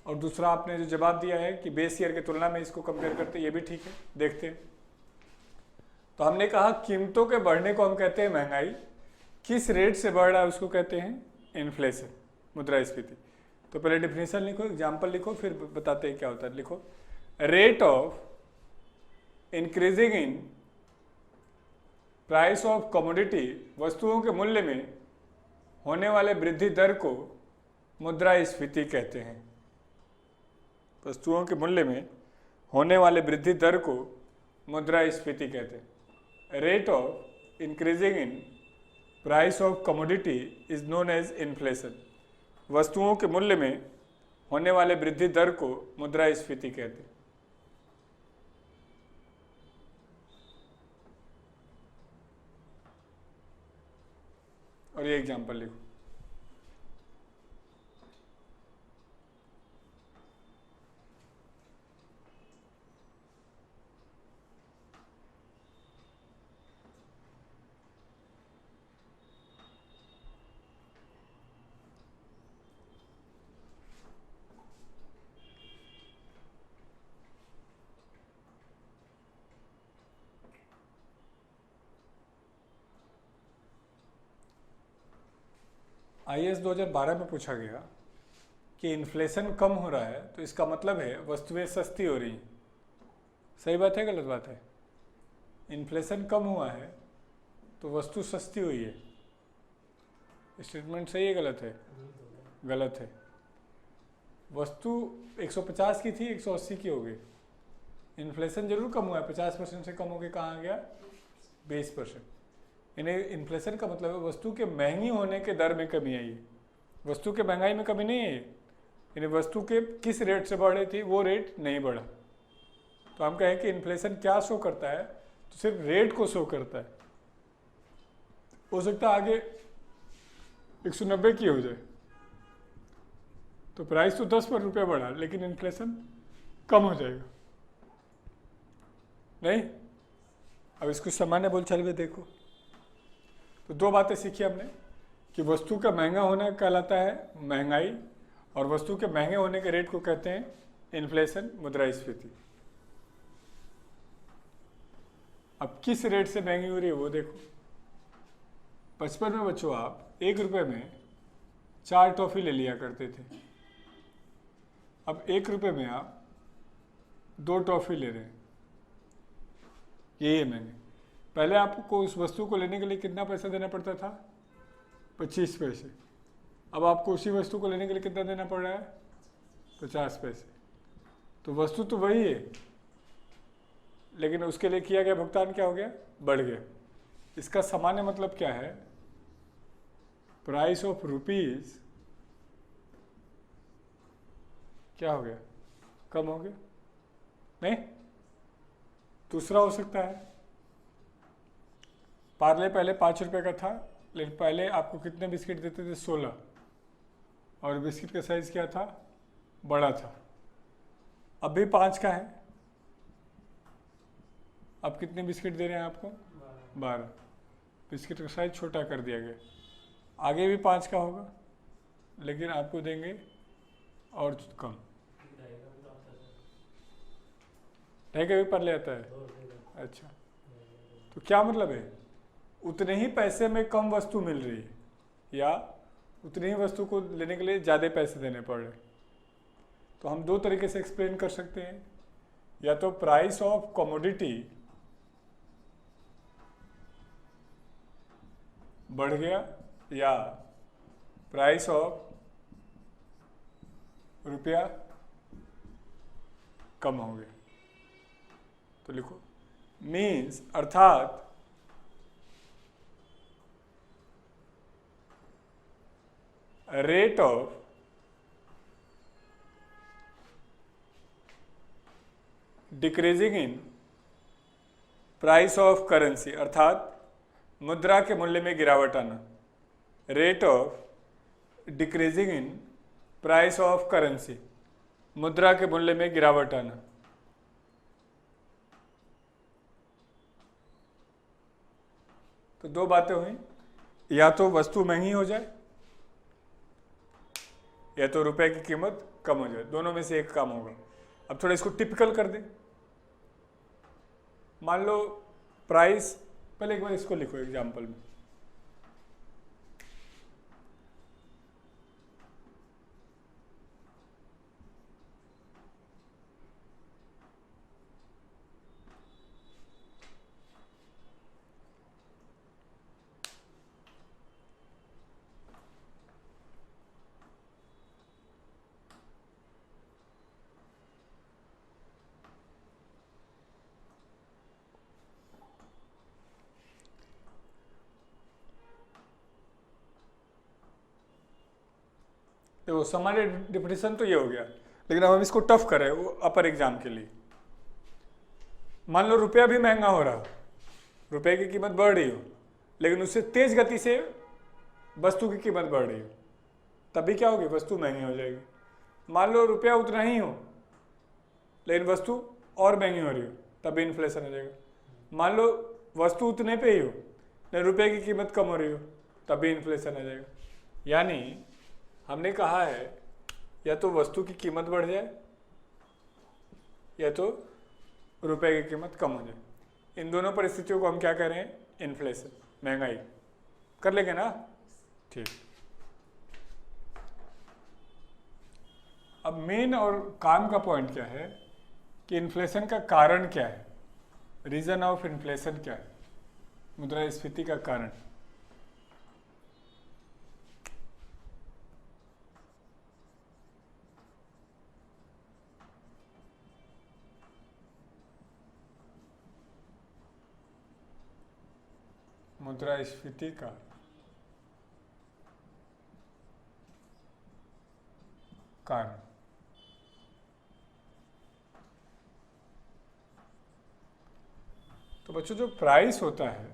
और दूसरा आपने जो जवाब दिया है कि बेस ईयर की तुलना में इसको कंपेयर करते, ये भी ठीक है, देखते हैं। तो हमने कहा कीमतों के बढ़ने को हम कहते हैं महंगाई, किस रेट से बढ़ रहा है उसको कहते हैं इन्फ्लेशन, मुद्रास्फीति। तो पहले डिफिनेशन लिखो, एग्जाम्पल लिखो, फिर बताते हैं क्या होता है। लिखो, rate of increasing in price of commodity, वस्तुओं के मूल्य में होने वाले वृद्धि दर को मुद्रास्फीति कहते हैं। वस्तुओं के मूल्य में होने वाले वृद्धि दर को मुद्रास्फीति कहते हैं। Rate of increasing in price of commodity is known as inflation. वस्तुओं के मूल्य में होने वाले वृद्धि दर को मुद्रास्फीति कहते हैं। और ये एग्जाम्पल लिखो। IAS 2012 में पूछा गया कि इन्फ्लेशन कम हो रहा है तो इसका मतलब है वस्तुएं सस्ती हो रही हैं। सही बात है, गलत बात है? इन्फ्लेशन कम हुआ है तो वस्तु सस्ती हुई है। स्टेटमेंट सही है, गलत है? गलत है। वस्तु 150 की थी, 180 की हो गई। इन्फ्लेशन जरूर कम हुआ है, 50% से कम होकर कहाँ आ गया? 20%। यानी इन्फ्लेशन का मतलब है वस्तु के महंगी होने के दर में कमी आई है, वस्तु के महंगाई में कमी नहीं है। यानी वस्तु के किस रेट से बढ़ रही थी वो रेट नहीं बढ़ा। तो हम कहें कि इन्फ्लेशन क्या शो करता है? तो सिर्फ रेट को शो करता है। हो सकता है आगे 190 की हो जाए तो प्राइस तो 10 रुपये बढ़ा, लेकिन इन्फ्लेशन कम हो जाएगा नहीं। अब इसको सामान्य बोलचाल में देखो तो दो बातें सीखी हमने कि वस्तु का महंगा होना कहलाता है महंगाई, और वस्तु के महंगे होने के रेट को कहते हैं इन्फ्लेशन, मुद्रास्फीति। अब किस रेट से महंगी हो रही है वो देखो। 55 में बच्चों आप 1 रुपये में 4 टॉफ़ी ले लिया करते थे, अब 1 रुपये में आप 2 टॉफ़ी ले रहे हैं। यही है महंगे। पहले आपको उस वस्तु को लेने के लिए कितना पैसा देना पड़ता था? 25 पैसे। अब आपको उसी वस्तु को लेने के लिए कितना देना पड़ रहा है? 50 पैसे। तो वस्तु तो वही है, लेकिन उसके लिए किया गया भुगतान क्या हो गया? बढ़ गया। इसका सामान्य मतलब क्या है? प्राइस ऑफ रुपीज क्या हो गया? कम हो गया नहीं? दूसरा हो सकता है, पार्ले पहले 5 रुपये का था, लेकिन पहले आपको कितने बिस्किट देते थे? 16, और बिस्किट का साइज़ क्या था? बड़ा था। अब भी 5 का है, अब कितने बिस्किट दे रहे हैं आपको? 12। बिस्किट का साइज छोटा कर दिया गया। आगे भी 5 का होगा, लेकिन आपको देंगे और कम। ढाई का भी पर ले आता है। अच्छा, तो क्या मतलब है? उतने ही पैसे में कम वस्तु मिल रही है, या उतनी ही वस्तु को लेने के लिए ज़्यादा पैसे देने पड़ रहे। तो हम 2 तरीके से एक्सप्लेन कर सकते हैं, या तो प्राइस ऑफ कमोडिटी बढ़ गया, या प्राइस ऑफ रुपया कम हो गया। तो लिखो मीन्स, अर्थात rate of decreasing in price of currency, अर्थात मुद्रा के मूल्य में गिरावट आना। Rate of decreasing in price of currency, मुद्रा के मूल्य में गिरावट आना। तो 2 बातें हुई, या तो वस्तु महंगी हो जाए या तो रुपए की कीमत कम हो जाए, दोनों में से एक काम होगा। अब थोड़ा इसको टिपिकल कर दें। मान लो प्राइस, पहले एक बार इसको लिखो एग्जाम्पल में। देखो सामान्य डिफिनेशन तो ये हो गया, लेकिन अब हम इसको टफ करें वो अपर एग्जाम के लिए। मान लो रुपया भी महंगा हो रहा, रुपए की कीमत बढ़ रही हो, लेकिन उससे तेज गति से वस्तु की कीमत बढ़ रही हो, तभी क्या होगी? वस्तु महंगी हो जाएगी। मान लो रुपया उतना ही हो, लेकिन वस्तु और महंगी हो रही हो, तभी इन्फ्लेशन हो जाएगा। मान लो वस्तु उतने पे ही हो, लेकिन रुपये की कीमत कम हो रही हो, तभी इन्फ्लेशन आ जाएगा। यानी हमने कहा है या तो वस्तु की कीमत बढ़ जाए या तो रुपए की कीमत कम हो जाए। इन दोनों परिस्थितियों को हम क्या कह रहे हैं? इन्फ्लेशन, महंगाई। कर लेंगे ना? ठीक। अब मेन और काम का पॉइंट क्या है कि इन्फ्लेशन का कारण क्या है, रीजन ऑफ इन्फ्लेशन क्या है, मुद्रास्फीति का कारण। मुद्रास्फीति का कारण। तो बच्चों जो प्राइस होता है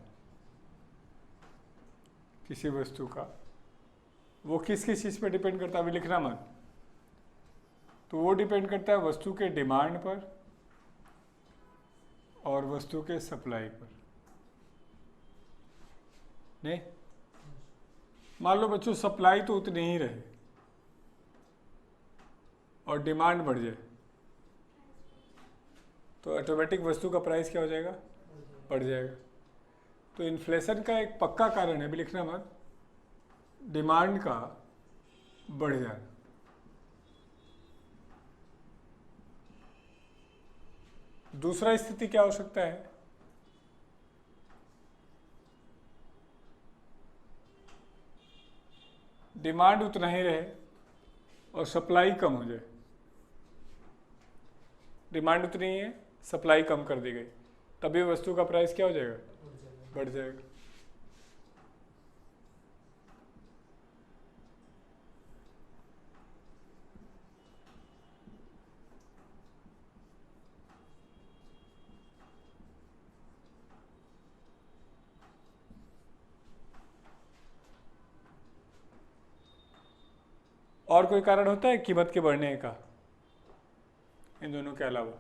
किसी वस्तु का, वो किस किस चीज़ पे डिपेंड करता है? अभी लिखना मत। तो वो डिपेंड करता है वस्तु के डिमांड पर और वस्तु के सप्लाई पर। नहीं, मान लो बच्चों सप्लाई तो उतनी ही रहे और डिमांड बढ़ जाए, तो ऑटोमेटिक वस्तु का प्राइस क्या हो जाएगा? बढ़ जाएगा। तो इन्फ्लेशन का एक पक्का कारण है, भी लिखना मत, डिमांड का बढ़ जाना। दूसरा स्थिति क्या हो सकता है? डिमांड उतना ही रहे और सप्लाई कम हो जाए। डिमांड उतनी ही है, सप्लाई कम कर दी गई, तभी वस्तु का प्राइस क्या हो जाएगा? बढ़ जाएगा। और कोई कारण होता है कीमत के बढ़ने का इन दोनों के अलावा?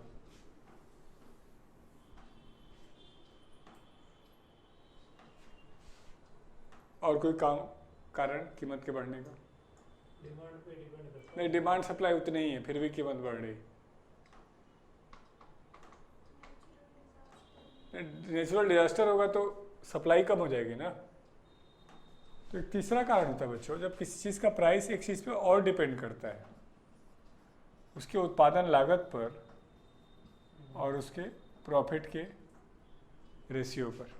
और कोई कारण कीमत के बढ़ने का? डिमांड पे डिपेंड करता है। नहीं, डिमांड सप्लाई उतनी ही है, फिर भी कीमत बढ़ रही। नेचुरल डिजास्टर होगा तो सप्लाई कम हो जाएगी ना। तो एक तीसरा कारण होता है बच्चों, जब किसी चीज़ का प्राइस एक चीज़ पे और डिपेंड करता है, उसके उत्पादन लागत पर और उसके प्रॉफिट के रेशियो पर।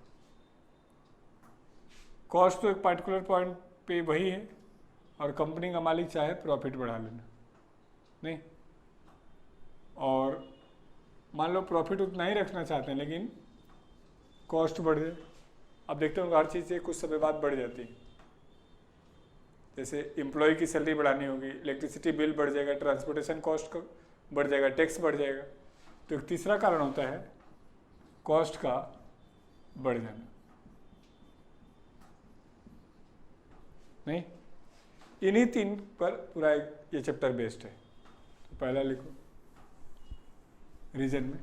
कॉस्ट तो एक पार्टिकुलर पॉइंट पे वही है और कंपनी का मालिक चाहे प्रॉफिट बढ़ा लेना, नहीं, और मान लो प्रॉफिट उतना ही रखना चाहते हैं लेकिन कॉस्ट बढ़ जाए। अब देखते हो हर चीज़ कुछ समय बाद बढ़ जाती है। जैसे एम्प्लॉय की सैलरी बढ़ानी होगी, इलेक्ट्रिसिटी बिल बढ़ जाएगा, ट्रांसपोर्टेशन कॉस्ट बढ़ जाएगा, टैक्स बढ़ जाएगा। तो एक तीसरा कारण होता है कॉस्ट का बढ़ जाना। नहीं, इन्हीं तीन पर पूरा ये चैप्टर बेस्ड है। तो पहला लिखो रीजन में,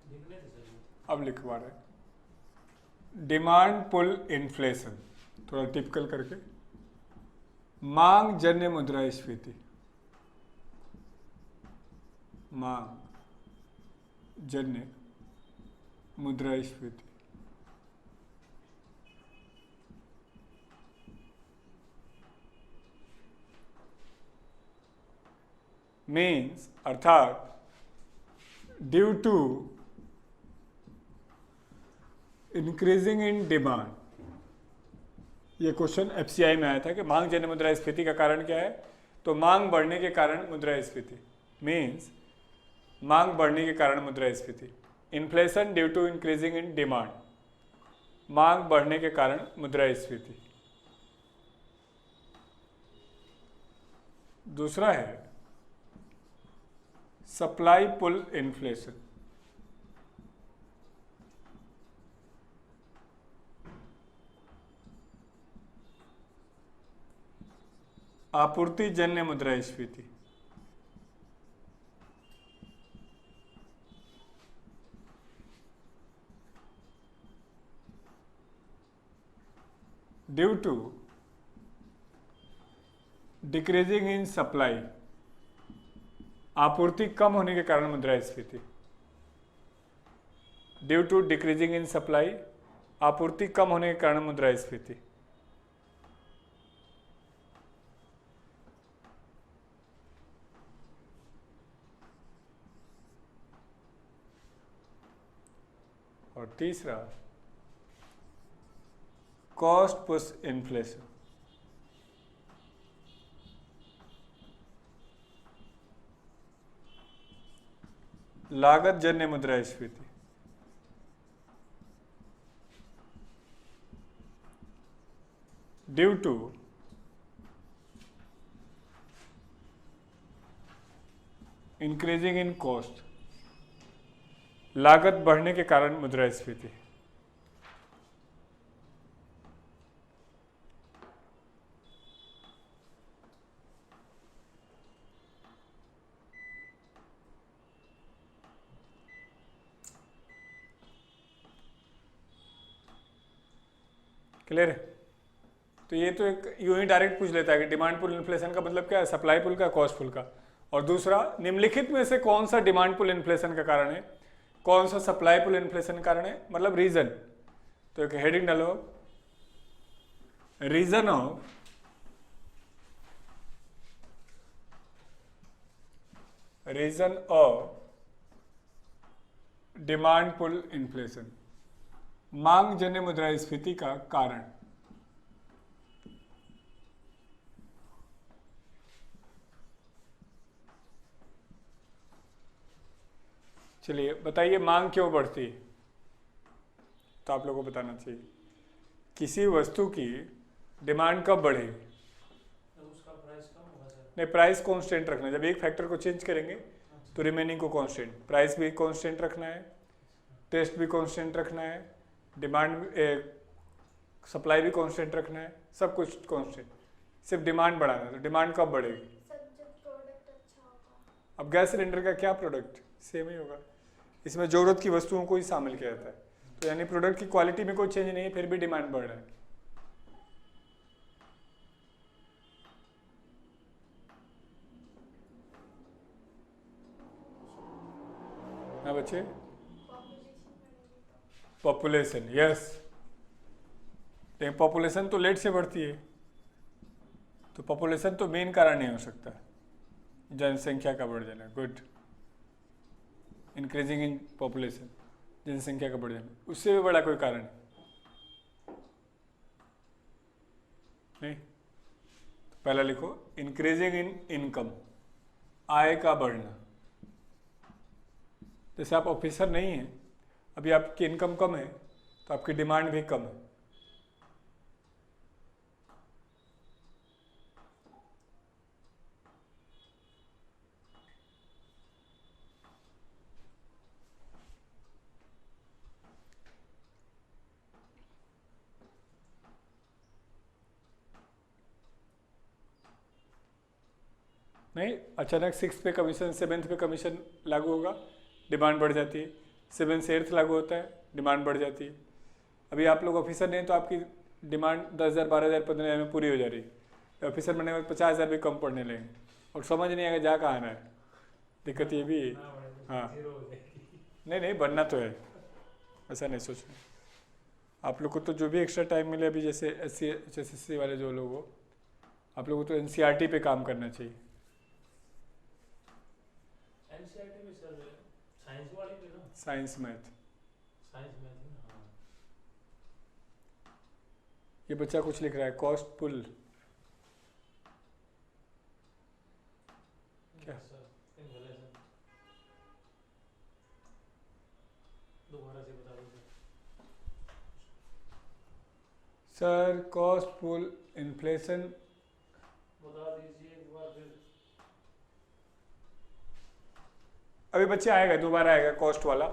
लिखने थे सर। अब लिखवा रहे डिमांड पुल इन्फ्लेशन, थोड़ा टिपिकल करके। मांग जन्य मुद्रास्फीति, मांग जन्य मुद्रास्फीति। मीन्स अर्थात due to increasing in demand. ये क्वेश्चन एफसीआई में आया था कि मांग जन्य मुद्रास्फीति का कारण क्या है, तो मांग बढ़ने के कारण मुद्रास्फीति, मीन्स मांग बढ़ने के कारण मुद्रास्फीति। Inflation due to increasing in demand, मांग बढ़ने के कारण मुद्रास्फीति। दूसरा है सप्लाई पुल इन्फ्लेशन, आपूर्ति जन्य मुद्रास्फीति। Due to decreasing in supply, आपूर्ति कम होने के कारण मुद्रास्फीति। Due to decreasing in supply, आपूर्ति कम होने के कारण मुद्रास्फीति। और तीसरा कॉस्ट पुश इन्फ्लेशन, लागत जन्य मुद्रास्फीति। Due to increasing in cost, लागत बढ़ने के कारण मुद्रास्फीति। क्लियर है? तो ये तो एक यूं ही डायरेक्ट पूछ लेता है कि डिमांड पुल इन्फ्लेशन का मतलब क्या है, सप्लाई पुल का, कॉस्ट पुल का। और दूसरा, निम्नलिखित में से कौन सा डिमांड पुल इन्फ्लेशन का कारण है, कौन सा सप्लाई पुल इन्फ्लेशन का कारण है, मतलब रीजन। तो एक हेडिंग डालो, reason of demand pull inflation, मांग जन्य मुद्रास्फीति का कारण। चलिए बताइए, मांग क्यों बढ़ती है? तो आप लोगों को बताना चाहिए किसी वस्तु की डिमांड कब बढ़ेगी। तो उसका प्राइस कम होगा सर। नहीं, प्राइस कांस्टेंट रखना है। जब एक फैक्टर को चेंज करेंगे तो रिमेनिंग को कांस्टेंट, प्राइस भी कांस्टेंट रखना है, टेस्ट भी कांस्टेंट रखना है, डिमांड सप्लाई भी कांस्टेंट रखना है, सब कुछ कांस्टेंट। सिर्फ डिमांड बढ़ाना है। तो डिमांड कब बढ़ेगी? सर जब प्रोडक्ट अच्छा होगा। अब गैस सिलेंडर का क्या प्रोडक्ट, सेम ही होगा। इसमें जरूरत की वस्तुओं को ही शामिल किया जाता है। तो यानी प्रोडक्ट की क्वालिटी में कोई चेंज नहीं है, फिर भी डिमांड बढ़ रहा है। हाँ बच्चे, पॉपुलेशन, यस। लेकिन पॉपुलेशन तो लेट से बढ़ती है, तो पॉपुलेशन तो मेन कारण नहीं हो सकता। जनसंख्या का बढ़ जाना, गुड। इंक्रीजिंग इन पॉपुलेशन, जनसंख्या का बढ़ जाना, उससे भी बड़ा कोई कारण नहीं। तो पहला लिखो, इंक्रीजिंग इन इनकम, आय का बढ़ना। जैसे आप ऑफिसर नहीं हैं, अभी आपकी इनकम कम है तो आपकी डिमांड भी कम है। नहीं, अचानक 6th पे कमीशन 7th पे कमीशन लागू होगा, डिमांड बढ़ जाती है। 7th से 8th लागू होता है, डिमांड बढ़ जाती है। अभी आप लोग ऑफिसर नहीं तो आपकी डिमांड 10,000, 12,000, 15,000 में पूरी हो जा रही है। ऑफिसर बनने के बाद 50,000 भी कम पड़ने लगेंगे और समझ नहीं आएगा जा कहाँ रहा है। दिक्कत ये भी है। ना बढ़े तो हाँ। जीरो हो जाएगी। नहीं नहीं, बनना तो है, ऐसा नहीं सोचना। आप लोग को तो जो भी एक्स्ट्रा टाइम मिले, अभी जैसे SC HSSC वाले जो लोग हो, आप लोगों को तो NCERT पे काम करना चाहिए। NCERT में सर साइंस वाले पे ना, साइंस मैथ। साइंस में थी ना। हाँ ये बच्चा कुछ लिख रहा है, कॉस्ट पुल। क्या? सर इन्फ्लेशन दोबारा से बता दो sir. Sir cost pull inflation, बता दीजिए एक बार फिर। अभी बच्चे आएगा, दोबारा आएगा कॉस्ट वाला,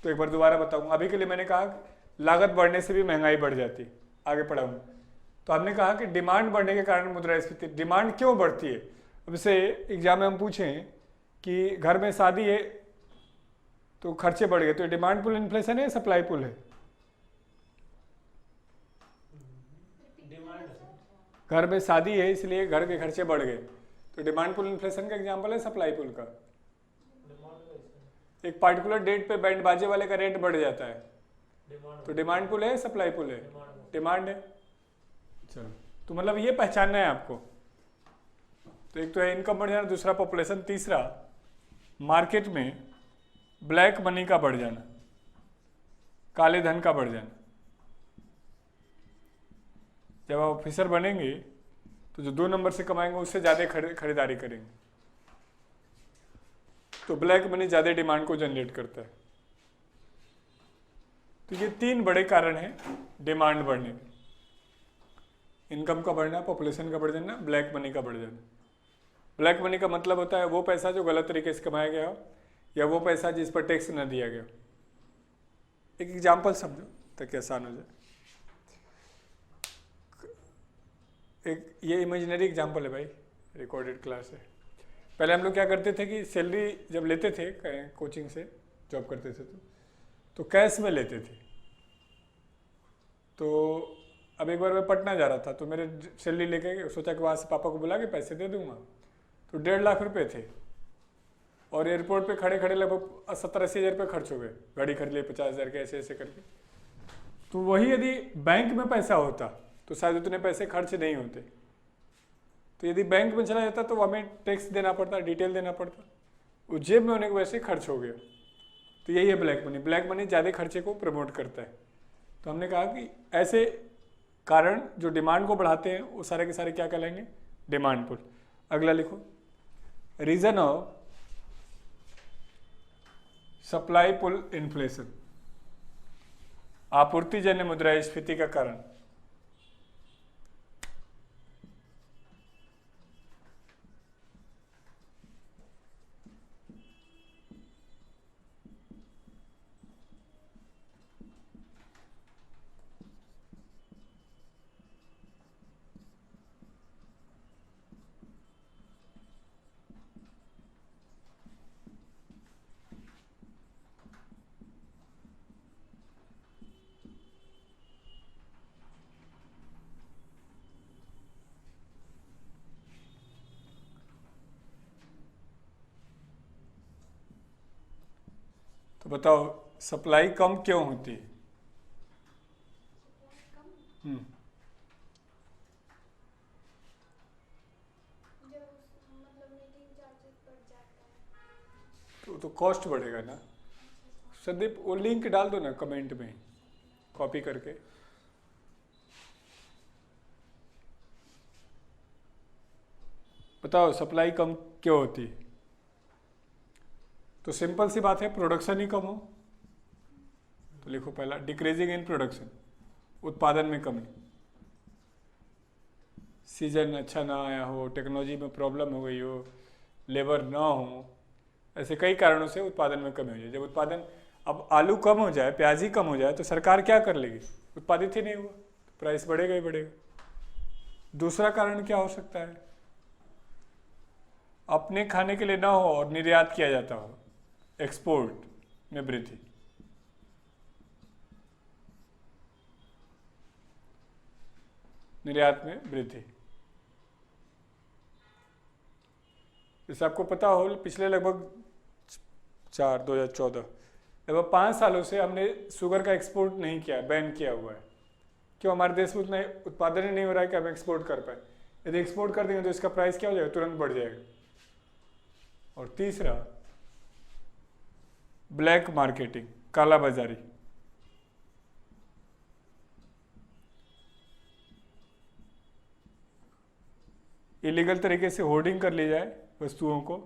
तो एक बार दोबारा बताऊंगा। अभी के लिए मैंने कहा लागत बढ़ने से भी महंगाई बढ़ जाती है, आगे पढ़ाऊंगा। तो आपने कहा कि डिमांड बढ़ने के कारण मुद्रास्फीति, डिमांड क्यों बढ़ती है? अब से एग्जाम में हम पूछें कि घर में शादी है तो खर्चे बढ़ गए, तो डिमांड पुल इन्फ्लेशन है या सप्लाई पुल है? डिमांड घर में शादी है इसलिए घर के खर्चे बढ़ गए, तो डिमांड पुल इन्फ्लेशन का एग्जाम्पल है सप्लाई पुल का। डिमांड का इसका एक पार्टिकुलर डेट पे बैंड बाजे वाले का रेट बढ़ जाता है, डिमांड तो डिमांड पुल है सप्लाई पुल है? डिमांड डिमांड है। चलो, तो मतलब ये पहचानना है आपको। तो एक तो है इनकम बढ़ जाना, दूसरा पॉपुलेशन, तीसरा मार्केट में ब्लैक मनी का बढ़ जाना, काले धन का बढ़ जाना। जब आप ऑफिसर बनेंगे तो जो 2 नंबर से कमाएंगे उससे ज़्यादा खरीदारी करेंगे, तो ब्लैक मनी ज़्यादा डिमांड को जनरेट करता है। तो ये 3 बड़े कारण हैं डिमांड बढ़ने के, इनकम का बढ़ना, पॉपुलेशन का बढ़ जाना, ब्लैक मनी का बढ़ जाना। ब्लैक मनी का मतलब होता है वो पैसा जो गलत तरीके से कमाया गया हो या वो पैसा जिस पर टैक्स न दिया गया हो। एक एग्जाम्पल समझो ताकि आसान हो जाए। एक ये इमेजिनरी एग्जाम्पल है भाई, रिकॉर्डेड क्लास है। पहले हम लोग क्या करते थे कि सैलरी जब लेते थे कोचिंग से, जॉब करते थे तो कैश में लेते थे। तो अब एक बार मैं पटना जा रहा था, तो मेरे सैलरी लेके सोचा कि वहाँ से पापा को बुला के पैसे दे दूंगा, तो 1.5 लाख रुपए थे और एयरपोर्ट पे खड़े खड़े लगभग 70-80 हज़ार रुपये खर्च हो गए। गाड़ी खरीद लिए 50,000 के, ऐसे ऐसे करके। तो वही यदि बैंक में पैसा होता तो शायद उतने पैसे खर्च नहीं होते। तो यदि बैंक में चला जाता तो हमें टैक्स देना पड़ता, डिटेल देना पड़ता, वो जेब में होने की वजह से खर्च हो गया। तो यही है ब्लैक मनी। ब्लैक मनी ज़्यादा खर्चे को प्रमोट करता है। तो हमने कहा कि ऐसे कारण जो डिमांड को बढ़ाते हैं वो सारे के सारे क्या कहलाएंगे? Demand pull. अगला लिखो, reason of supply pull inflation, आपूर्तिजन्य मुद्रास्फीति का कारण। तो बताओ सप्लाई कम क्यों होती है? कम जब मतलब मेकिंग चार्जेस बढ़ जाता है। तो कॉस्ट बढ़ेगा ना। संदीप वो लिंक डाल दो ना कमेंट में, कॉपी करके। बताओ सप्लाई कम क्यों होती है? तो सिंपल सी बात है, प्रोडक्शन ही कम हो। तो लिखो पहला, डिक्रीजिंग इन प्रोडक्शन, उत्पादन में कमी। सीजन अच्छा ना आया हो, टेक्नोलॉजी में प्रॉब्लम हो गई हो, लेबर ना हो, ऐसे कई कारणों से उत्पादन में कमी हो जाए। जब उत्पादन, अब आलू कम हो जाए, प्याज ही कम हो जाए, तो सरकार क्या कर लेगी? उत्पादित ही नहीं हुआ, प्राइस बढ़ेगा ही बढ़ेगा। दूसरा कारण क्या हो सकता है? अपने खाने के लिए ना हो और निर्यात किया जाता हो, एक्सपोर्ट में वृद्धि। निर्यात में वृद्धि। जैसे आपको पता हो पिछले लगभग 2014 लगभग 5 सालों से हमने शुगर का एक्सपोर्ट नहीं किया, बैन किया हुआ है। क्यों? हमारे देश में उतना उत्पादन ही नहीं हो रहा है कि हम एक्सपोर्ट कर पाए। यदि एक्सपोर्ट कर देंगे तो इसका प्राइस क्या हो जाएगा? तुरंत बढ़ जाएगा। और तीसरा, ब्लैक मार्केटिंग, काला बाजारी। इलीगल तरीके से होर्डिंग कर ली जाए वस्तुओं को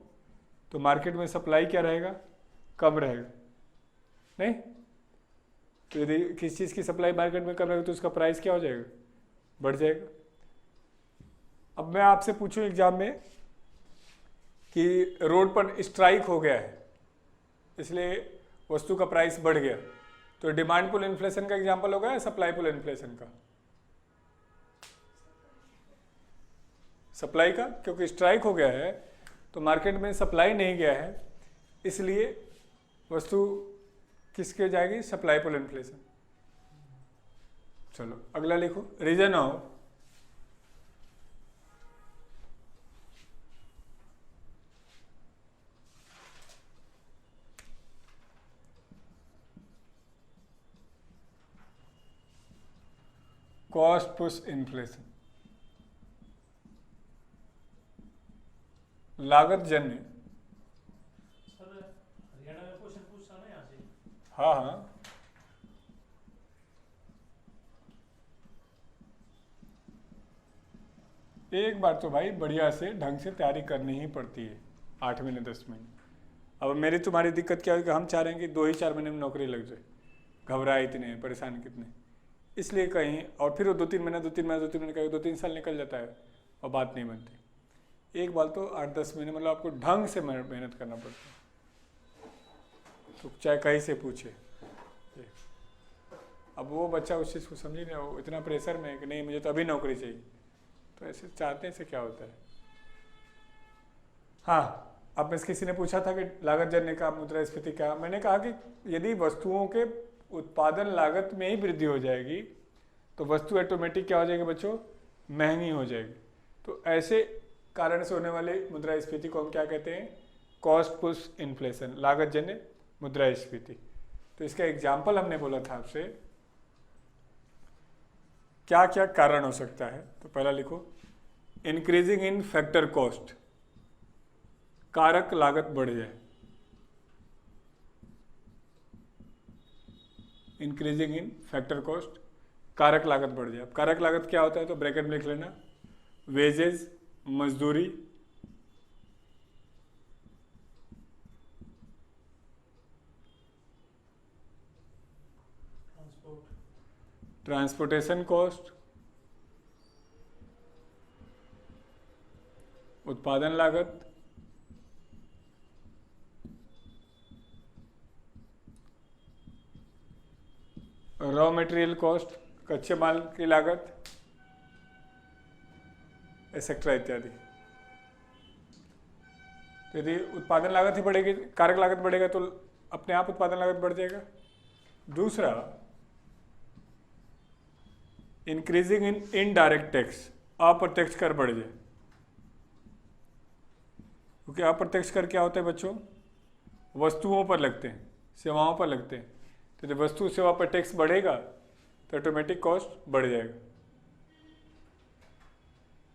तो मार्केट में सप्लाई क्या रहेगा? कम रहेगा, नहीं? तो यदि किसी चीज़ की सप्लाई मार्केट में कम रहेगा तो उसका प्राइस क्या हो जाएगा? बढ़ जाएगा। अब मैं आपसे पूछूं एग्जाम में कि रोड पर स्ट्राइक हो गया है इसलिए वस्तु का प्राइस बढ़ गया, तो डिमांड पुल इन्फ्लेशन का एग्जाम्पल होगा या सप्लाई पुल इन्फ्लेशन का? सप्लाई का, क्योंकि स्ट्राइक हो गया है तो मार्केट में सप्लाई नहीं गया है, इसलिए वस्तु किसके जाएगी? Supply pull inflation. चलो अगला लिखो, reason of cost push inflation. लागत जन्य, सर हरियाणा में क्वेश्चन पूछा ना यहाँ से। हाँ हाँ, एक बार तो भाई बढ़िया से ढंग से तैयारी करनी ही पड़ती है, 8 महीने 10 महीने। अब मेरी तुम्हारी दिक्कत क्या है कि हम चाह रहे हैं कि 2 ही 4 महीने में नौकरी लग जाए, घबराए इतने, परेशान कितने, इसलिए कहीं और फिर वो 2-3 महीने कहीं 2-3 साल निकल जाता है और बात नहीं बनती। एक बार तो 8-10 महीने मतलब आपको ढंग से मेहनत करना पड़ता है, तो चाहे कहीं से पूछे। अब वो बच्चा उस चीज़ को समझी नहीं, वो इतना प्रेशर में है कि नहीं मुझे तो अभी नौकरी चाहिए, तो ऐसे चाहते से क्या होता है। हाँ, अब बस किसी ने पूछा था कि लागत जन्य का मुद्रास्फीति क्या, मैंने कहा कि यदि वस्तुओं के उत्पादन लागत में ही वृद्धि हो जाएगी तो वस्तु ऑटोमेटिक क्या हो जाएगी बच्चों? महंगी हो जाएगी। तो ऐसे कारण से होने वाली मुद्रास्फीति को हम क्या कहते हैं? कॉस्ट पुश इन्फ्लेशन, लागत जन्य मुद्रास्फीति। तो इसका एग्जाम्पल हमने बोला था आपसे, क्या क्या कारण हो सकता है। तो पहला लिखो, इंक्रीजिंग इन फैक्टर कॉस्ट, कारक लागत बढ़ जाए। इंक्रीजिंग इन फैक्टर कॉस्ट, कारक लागत बढ़ जाए। अब कारक लागत क्या होता है तो ब्रैकेट में लिख लेना, वेजेस, मजदूरी, ट्रांसपोर्टेशन कॉस्ट, उत्पादन लागत, रॉ मटेरियल कॉस्ट, कच्चे माल की लागत, एक्सेट्रा इत्यादि। तो यदि उत्पादन लागत ही बढ़ेगी, कारक लागत बढ़ेगा तो अपने आप उत्पादन लागत बढ़ जाएगा। दूसरा, इंक्रीजिंग इन इनडायरेक्ट टैक्स, अप्रत्यक्ष कर बढ़ जाए। क्योंकि अप्रत्यक्ष कर क्या होता है बच्चों? वस्तुओं पर लगते हैं, सेवाओं पर लगते हैं। तो जब वस्तु सेवा पर टैक्स बढ़ेगा तो ऑटोमेटिक कॉस्ट बढ़ जाएगा।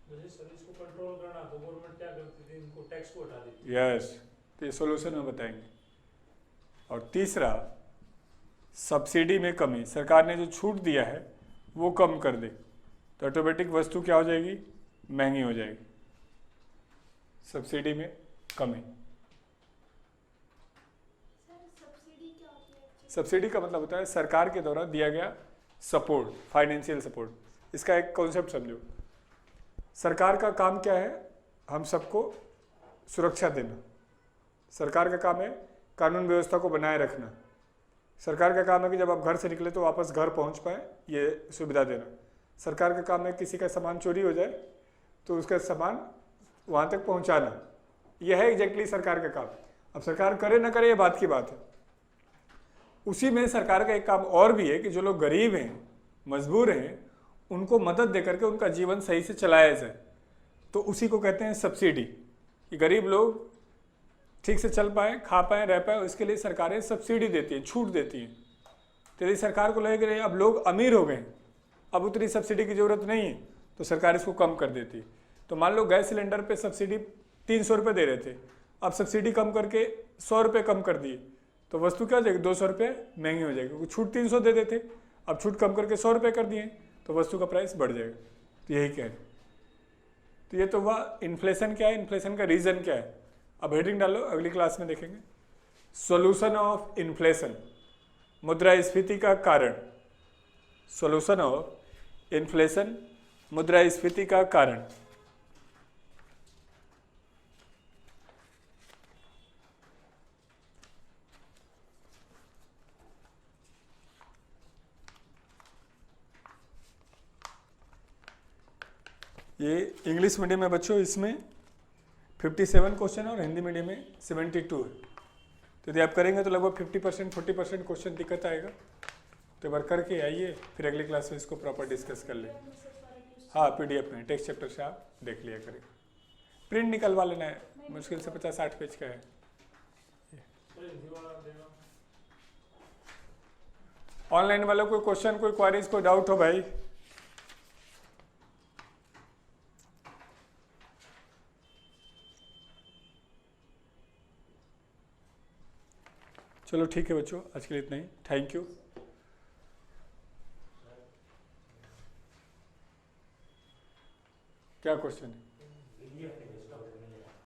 जैसे सर इसको कंट्रोल करना तो गवर्नमेंट क्या करती थी? इनको टैक्स को हटा देती। यस, तो ये सोल्यूशन में बताएंगे। और तीसरा, सब्सिडी में कमी, सरकार ने जो छूट दिया है वो कम कर दे तो ऑटोमेटिक वस्तु क्या हो जाएगी? महंगी हो जाएगी। सब्सिडी में कमी। सर सब्सिडी क्या होती है actually? सब्सिडी का मतलब होता है सरकार के द्वारा दिया गया सपोर्ट, फाइनेंशियल सपोर्ट। इसका एक कॉन्सेप्ट समझो, सरकार का काम क्या है? हम सबको सुरक्षा देना। सरकार का काम है कानून व्यवस्था को बनाए रखना। सरकार का काम है कि जब आप घर से निकले तो वापस घर पहुंच पाए, ये सुविधा देना। सरकार का काम है किसी का सामान चोरी हो जाए तो उसका सामान वहाँ तक पहुँचाना। यह है एग्जैक्टली सरकार का काम। अब सरकार करे ना करे ये बात की बात है। उसी में सरकार का एक काम और भी है कि जो लोग गरीब हैं, मजबूर हैं, उनको मदद दे करके उनका जीवन सही से चलाया जाए, तो उसी को कहते हैं सब्सिडी। कि गरीब लोग ठीक से चल पाए, खा पाए, रह पाए, उसके लिए सरकारें सब्सिडी देती हैं, छूट देती हैं। तो यदि सरकार को लगे कि अब लोग अमीर हो गए, अब उतनी सब्सिडी की ज़रूरत नहीं है, तो सरकार इसको कम कर देती है। तो मान लो गैस सिलेंडर पे सब्सिडी 300 रुपये दे रहे थे, अब सब्सिडी कम करके 100 रुपये कम कर दिए, तो वस्तु क्या हो जाएगी, 200 रुपये महंगी हो जाएगी, क्योंकि छूट 300 दे देते, अब छूट कम करके 100 रुपये कर दिए, तो वस्तु का प्राइस बढ़ जाएगा। तो यही कह रहे। तो ये तो हुआ इन्फ्लेशन क्या है, इन्फ्लेशन का रीज़न क्या है। अब हेडिंग डालो, अगली क्लास में देखेंगे। सॉल्यूशन ऑफ इन्फ्लेशन, मुद्रास्फीति का कारण। सॉल्यूशन ऑफ इन्फ्लेशन, मुद्रास्फीति का कारण। ये इंग्लिश मीडियम में बच्चों इसमें 57 क्वेश्चन और हिंदी मीडियम में 72 है। तो यदि आप करेंगे तो लगभग 50% 40% क्वेश्चन दिक्कत आएगा। तो एक बार करके आइए, फिर अगली क्लास में इसको प्रॉपर डिस्कस कर लें। हाँ, PDF में टेक्स्ट चैप्टर से आप देख लिया करें। प्रिंट निकलवा लेना है, मुश्किल से 50-60 पेज का है। ऑनलाइन वालों कोई क्वेश्चन, कोई क्वारीज, कोई डाउट हो भाई? चलो ठीक है बच्चों, आज के लिए इतना ही। Thank you. क्या क्वेश्चन है?